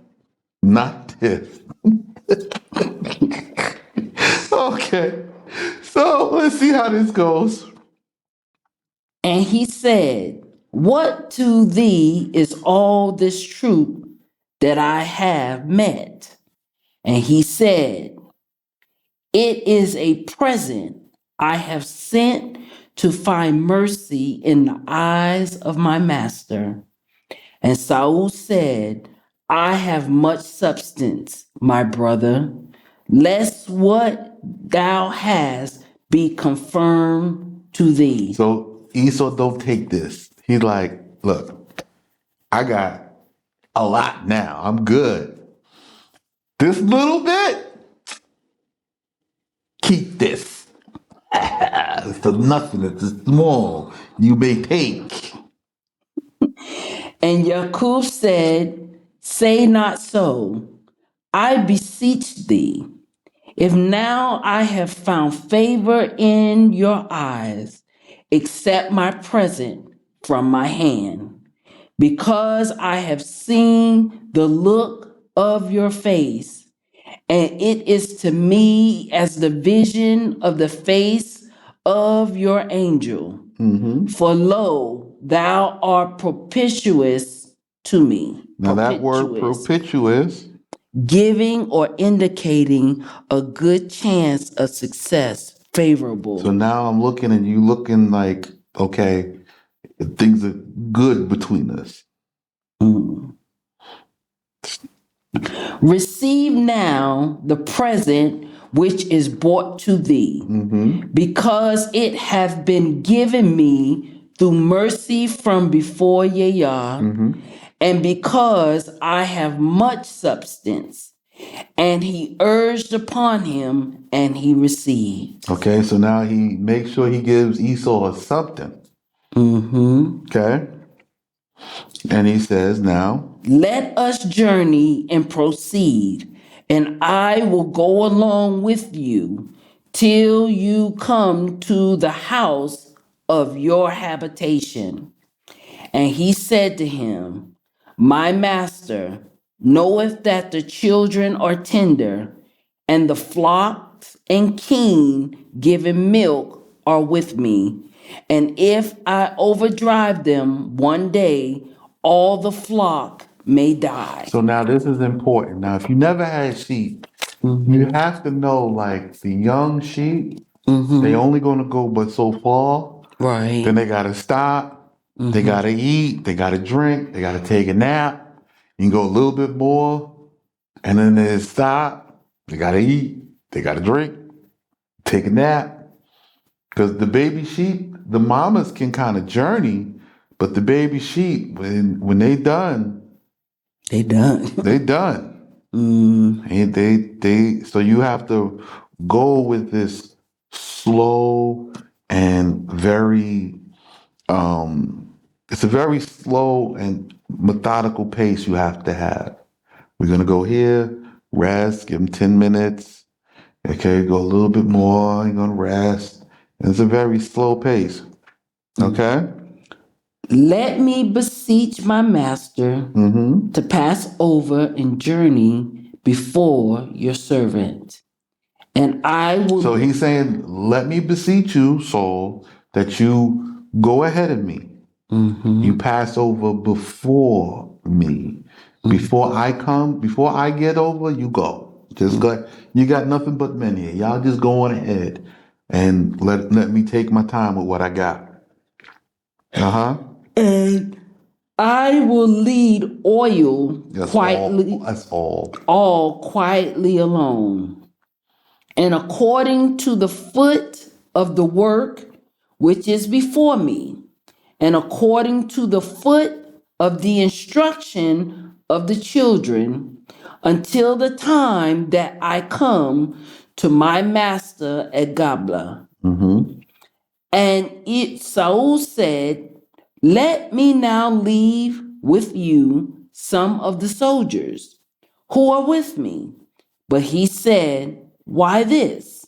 Not this. Okay. So let's see how this goes. And he said, what to thee is all this troop that I have met? And he said, it is a present I have sent to find mercy in the eyes of my master. And Saul said, I have much substance, my brother, lest what thou hast be confirmed to thee. So Esau don't take this. He's like, look, I got a lot now. I'm good. This little bit, keep this. It's for nothing. It's small. You may take. And Yaaqub said, say not so, I beseech thee. If now I have found favor in your eyes, accept my present from my hand, because I have seen the look of your face, and it is to me as the vision of the face of your angel. For lo, thou art propitious to me. Now that word propitious, Giving or indicating a good chance of success, favorable. so now I'm looking and you looking like, okay, things are good between us. Receive now the present which is brought to thee, because it hath been given me through mercy from before Yahweh, and because I have much substance. And he urged upon him, and he received. Okay, so now he makes sure he gives Esau something. Okay. And he says now, let us journey and proceed, and I will go along with you till you come to the house of your habitation. And he said to him, my master knoweth that the children are tender, and the flocks and kine giving milk are with me. And if I overdrive them one day, all the flock may die. so now this is important. Now, if you never had sheep, you have to know like the young sheep, they only going to go but so far. Right. Then they got to stop. They got to eat. They got to drink. They got to take a nap. You can go a little bit more. And then they stop. They got to eat. They got to drink. Take a nap. Because the baby sheep, the mamas can kind of journey. But the baby sheep, when they done, They done. they done. And so you have to go with this slow and very, it's a very slow and methodical pace you have to have. We're going to go here, rest, give them 10 minutes. Okay, go a little bit more, you're going to rest. And it's a very slow pace. Okay? Let me beseech my master to pass over and journey before your servant. And I will. So he's saying, let me beseech you, Saul, that you go ahead of me. You pass over before me. Before I come, before I get over, you go. Just go. You got nothing but men here. Y'all just go on ahead and let me take my time with what I got. And I will lead oil quietly. That's all. All quietly alone. And according to the foot of the work which is before me, and according to the foot of the instruction of the children, until the time that I come to my master at Gabla. And Saul said, let me now leave with you some of the soldiers who are with me. But he said, why this?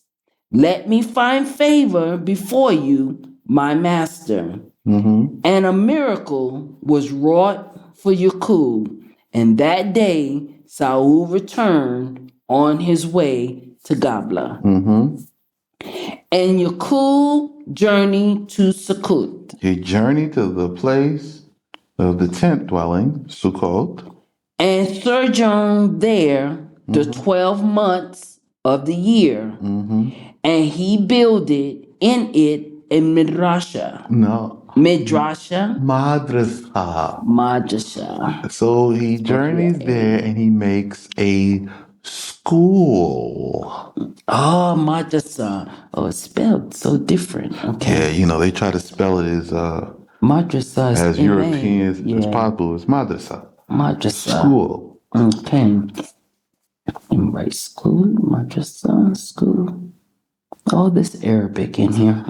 Let me find favor before you, my master. And a miracle was wrought for Yaaqub. And that day Saul returned on his way to Gabla. And Yaaqub journeyed to Sukkot. He journeyed to the place of the tent dwelling, Sukkot, And sojourned there the 12 months of the year. And he builded in it a midrasha. No. Midrasha. Madrasa. So he journeys there and he makes a school. Oh, madrasa. Oh, it's spelled so different. Okay. Yeah, they try to spell it as Madrasa is as European as possible. It's madrasa. Madrasa. School. Okay. Right, school, madrasa, school. All this Arabic in here.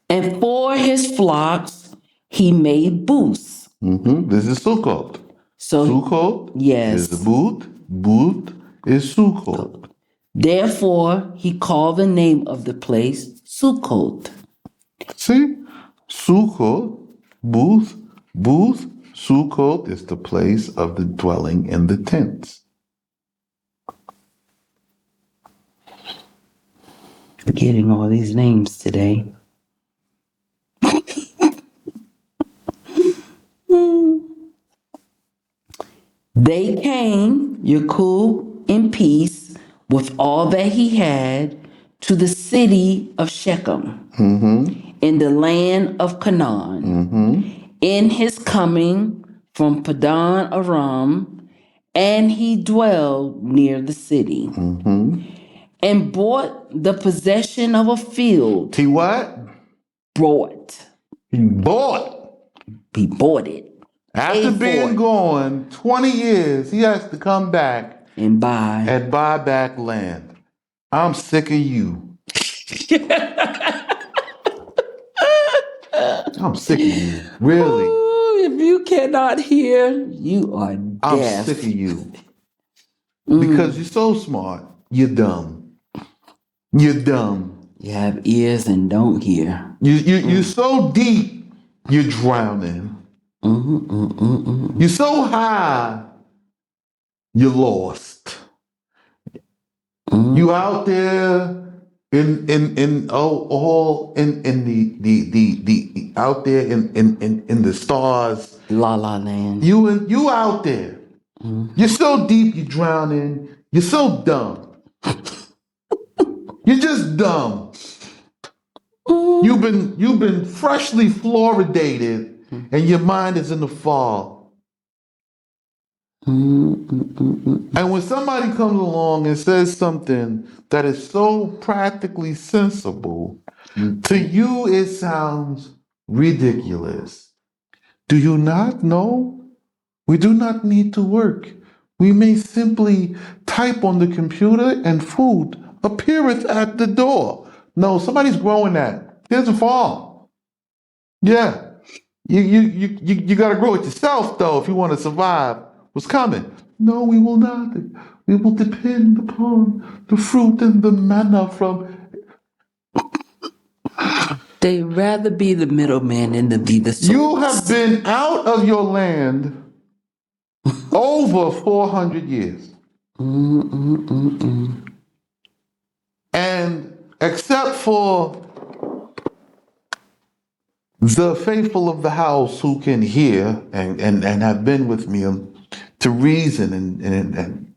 And for his flocks, he made booths. This is Sukkot. So, Sukkot yes. is booth. Booth is Sukkot. Therefore, he called the name of the place Sukkot. See? Sukkot, booth, Sukkot is the place of the dwelling in the tents. Forgetting all these names today. They came, Yaaqub, in peace with all that he had to the city of Shechem in the land of Canaan in his coming from Padan Aram, and he dwelled near the city and bought the possession of a field. He what? Bought. He bought. He bought it. After being gone 20 years, he has to come back and buy back land. I'm sick of you. I'm sick of you. Really. Ooh, if you cannot hear, you are deaf. I'm sick of you. Because you're so smart, you're dumb. You're dumb. You have ears and don't hear. You're so deep, you're drowning. You're so high, you're lost. You out there in the out there in the stars. La La Land. You out there. You're so deep, you're drowning. You're so dumb. You're just dumb. You've been freshly fluoridated, and your mind is in the fog. And when somebody comes along and says something that is so practically sensible, to you it sounds ridiculous. Do you not know? We do not need to work. We may simply type on the computer and food appeareth at the door. No, somebody's growing that. There's a farm. Yeah. You got to grow it yourself, though, if you want to survive what's coming. No, we will not. We will depend upon the fruit and the manna from... They'd rather be the middleman than to be the source. You have been out of your land over 400 years. And except for the faithful of the house who can hear and have been with me to reason and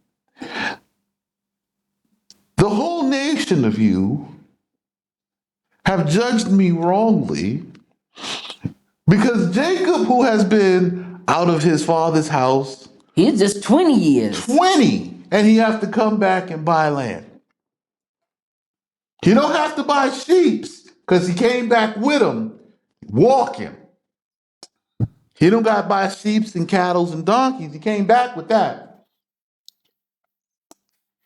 the whole nation of you have judged me wrongly, because Jacob, who has been out of his father's house, he's just 20 years. 20, and he has to come back and buy land. He don't have to buy sheep because he came back with them walking. He don't got to buy sheep and cattle and donkeys. He came back with that.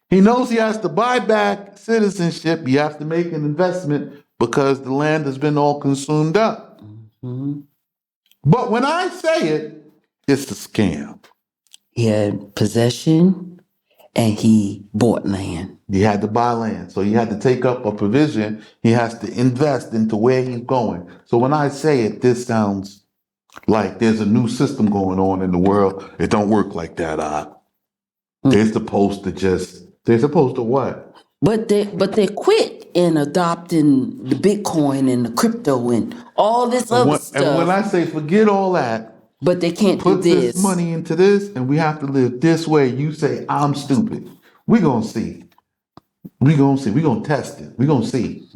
He knows he has to buy back citizenship. You have to make an investment because the land has been all consumed up. But when I say it, it's a scam. He had possession and he bought land. He had to buy land. So he had to take up a provision. He has to invest into where he's going. So when I say it, this sounds like there's a new system going on in the world. It don't work like that. They're supposed to they're supposed to what? But they quit in adopting the Bitcoin and the crypto and all this other And when I stuff. say forget all that, But they can't do put this this. money into this, and we have to live this way. You say, I'm stupid. We're going to see. We're going to see. We're going to test it. We're going to see.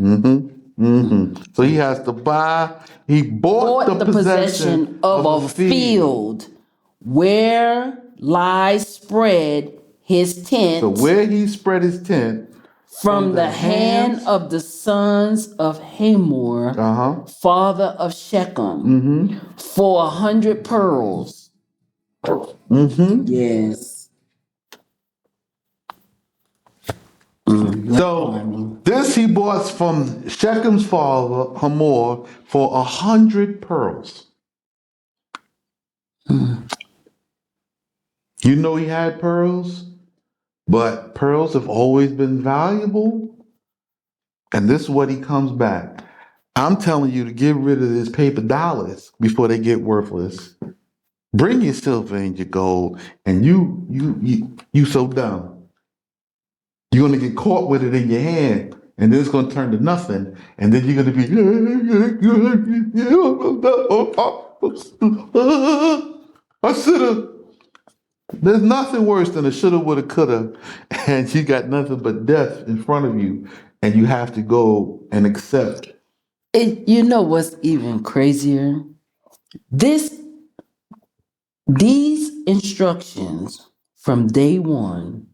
So he has to buy. He bought the possession of of a a field. field where lies spread his tent So where he spread his tent from the hand of the sons of Hamor, father of Shechem, for 100 pearls. Yes. So this he bought from Shechem's father Hamor for 100 pearls. You know he had pearls, but pearls have always been valuable. And this is what he comes back. I'm telling you to get rid of this paper dollars before they get worthless. Bring your silver and your gold, and you so dumb. You're gonna get caught with it in your hand, and then it's gonna turn to nothing, and then you're gonna be. I shoulda. There's nothing worse than a shoulda, woulda, coulda, and you got nothing but death in front of you, and you have to go and accept. You know what's even crazier? These instructions from day one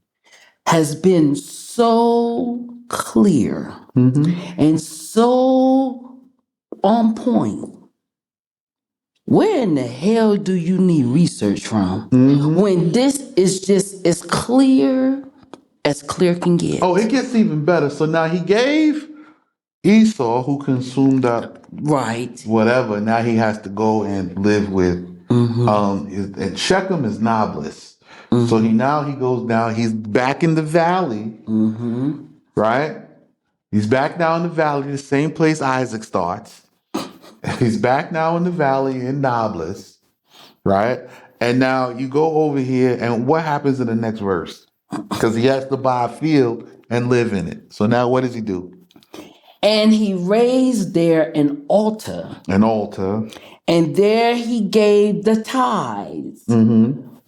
has been so clear and so on point. Where in the hell do you need research from when this is just as clear can get? Oh, it gets even better. So now he gave Esau, who consumed up whatever. Now he has to go and live with. And Shechem is Nablus. So he goes down. He's back in the valley, right? He's back now in the valley, the same place Isaac starts. He's back now in the valley in Nablus, right? And now you go over here, and what happens in the next verse? Because he has to buy a field and live in it. So now what does he do? And he raised there an altar. And there he gave the tithes,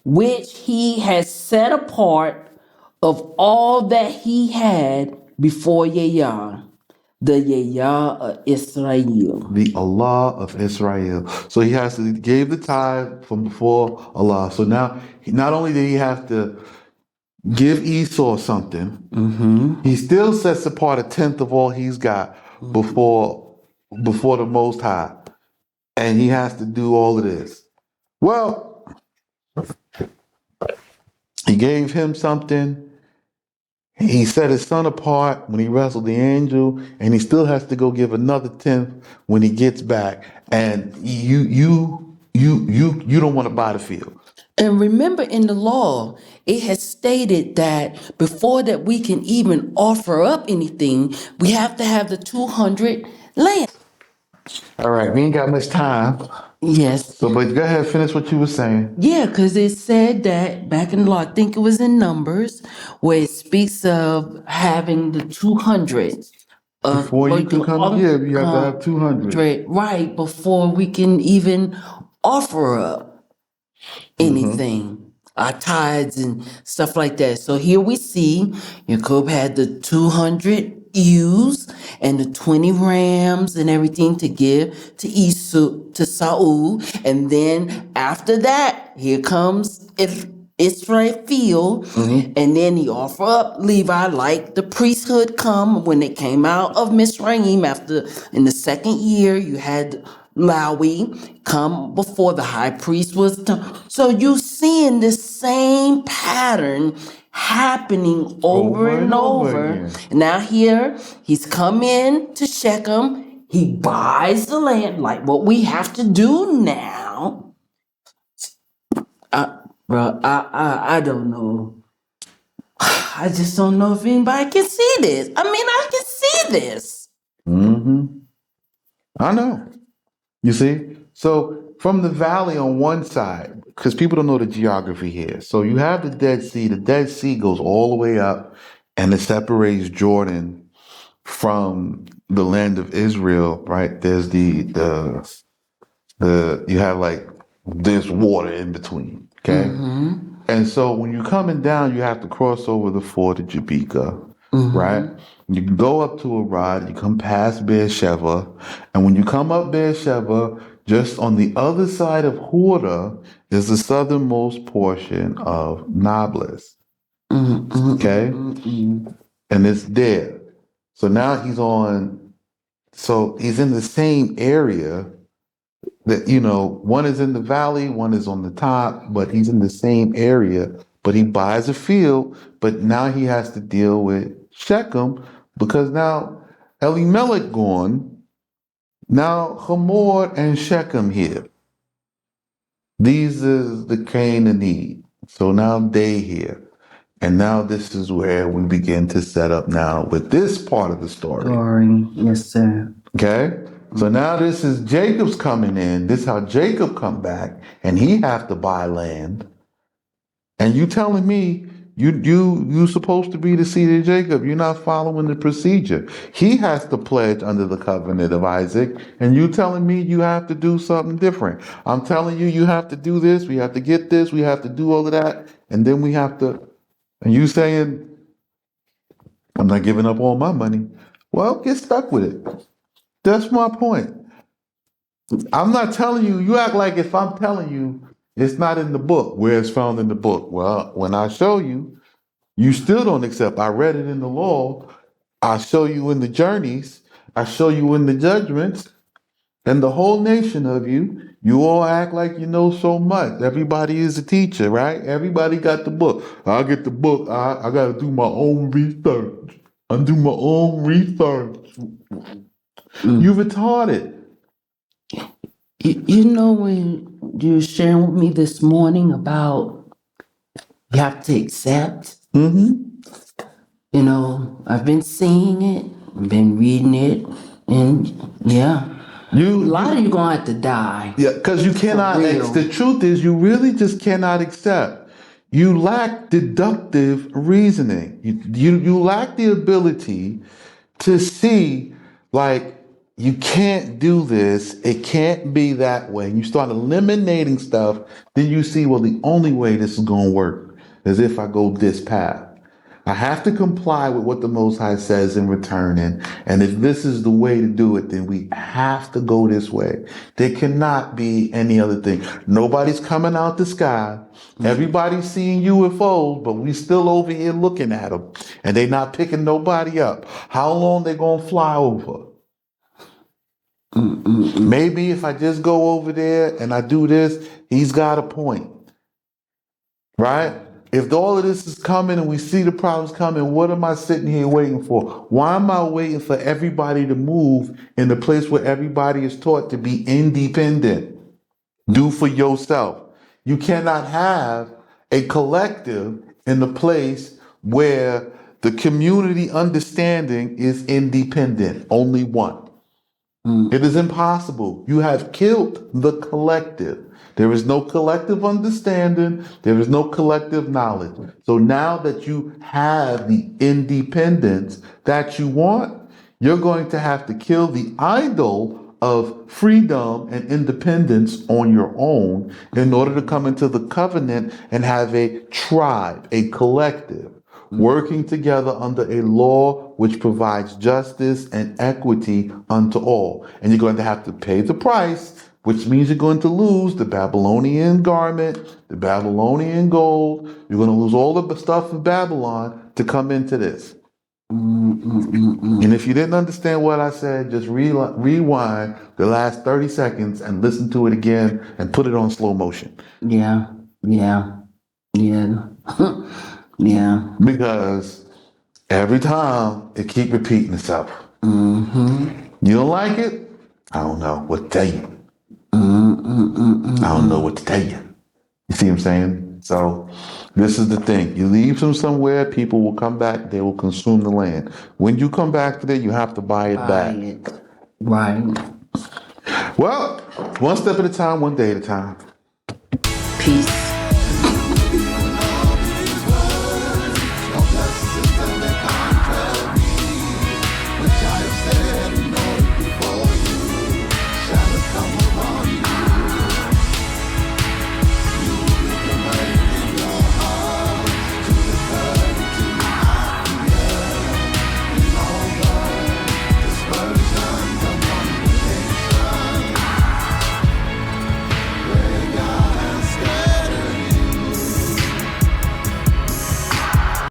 which he had set apart of all that he had before Yah, the Yah of Israel. The Allah of Israel. So he gave the tithe from before Allah. So now, not only did he have to give Esau something, he still sets apart 1/10 of all he's got before the Most High. And he has to do all of this. Well, he gave him something. He set his son apart when he wrestled the angel, and he still has to go give another 10th when he gets back. And you don't want to buy the field. And remember, in the law, it has stated that before that we can even offer up anything, we have to have the 200 land. All right, we ain't got much time. Yes. So, but go ahead, finish what you were saying. Yeah, because it said that back in the law, I think it was in Numbers, where it speaks of having the 200. Before you can come give, you have to have 200. Right, before we can even offer up anything, our tithes and stuff like that. So here we see Yaaqub had the 200 ewes and the 20 rams and everything to give to Saul. And then after that, here comes Israel field, and then he offer up Levi, like the priesthood come when they came out of Mizraim. After in the second year, you had Lawi come before the high priest was done. So you seeing this same pattern happening over and over. Again. Now here he's come in to Shechem. He buys the land like what we have to do now. I don't know. I just don't know if anybody can see this. I mean, I can see this. Mm-hmm. I know. You see? So from the valley on one side, because people don't know the geography here. So you have the Dead Sea. The Dead Sea goes all the way up and it separates Jordan from the land of Israel, right? There's the you have like this water in between. Okay. Mm-hmm. And so when you're coming down, you have to cross over the ford of Jabika, right? Mm-hmm. You can go up to Arad, you come past Beersheba, and when you come up Beersheba, just on the other side of Hurdah is the southernmost portion of Nablus, okay? Mm-hmm. And it's there. So now he's in the same area that, one is in the valley, one is on the top, but he's in the same area. But he buys a field, but now he has to deal with Shechem because now Elimelech gone, now Hamor and Shechem here. These is the Canaanite. So now they here. And now this is where we begin to set up now with this part of the story. Yes, sir. Okay? So now this is Jacob's coming in. This is how Jacob come back, and he have to buy land. And you telling me you supposed to be the seed of Jacob. You're not following the procedure. He has to pledge under the covenant of Isaac, and you telling me you have to do something different. I'm telling you have to do this, we have to get this, we have to do all of that, and then we have to, and you saying, I'm not giving up all my money. Well, get stuck with it. That's my point. I'm not telling you, you act like if I'm telling you it's not in the book, where it's found in the book. Well, when I show you, you still don't accept. I read it in the law. I show you in the journeys. I show you in the judgments. And the whole nation of you all act like you know so much. Everybody is a teacher, right? Everybody got the book. I get the book. I got to do my own research. I do my own research. You retarded. You know when you were sharing with me this morning about you have to accept? Mm-hmm. I've been seeing it, been reading it, and yeah. A lot of you gonna have to die. Yeah, because you cannot. The truth is, you really just cannot accept. You lack deductive reasoning. You lack the ability to see, like, you can't do this. It can't be that way. You start eliminating stuff. Then you see, well, the only way this is going to work is if I go this path. I have to comply with what the Most High says in return. And if this is the way to do it, then we have to go this way. There cannot be any other thing. Nobody's coming out the sky. Everybody's seeing UFOs, but we still over here looking at them. And they not picking nobody up. How long they going to fly over? Maybe if I just go over there and I do this, he's got a point. Right? If all of this is coming and we see the problems coming, what am I sitting here waiting for? Why am I waiting for everybody to move in the place where everybody is taught to be independent? Do for yourself. You cannot have a collective in the place where the community understanding is independent. Only one. It is impossible. You have killed the collective. There is no collective understanding. There is no collective knowledge. So now that you have the independence that you want, you're going to have to kill the idol of freedom and independence on your own in order to come into the covenant and have a tribe, a collective, working together under a law which provides justice and equity unto all. And you're going to have to pay the price, which means you're going to lose the Babylonian garment, the Babylonian gold. You're going to lose all the stuff of Babylon to come into this. And if you didn't understand what I said, just rewind the last 30 seconds and listen to it again and put it on slow motion. Yeah. Yeah. Because every time it keep repeating itself. You don't like it? I don't know what to tell you. I don't know what to tell you. You see what I'm saying? So this is the thing. You leave them somewhere, people will come back, they will consume the land. When you come back to there, you have to buy it back. Right. Well, one step at a time, one day at a time. Peace.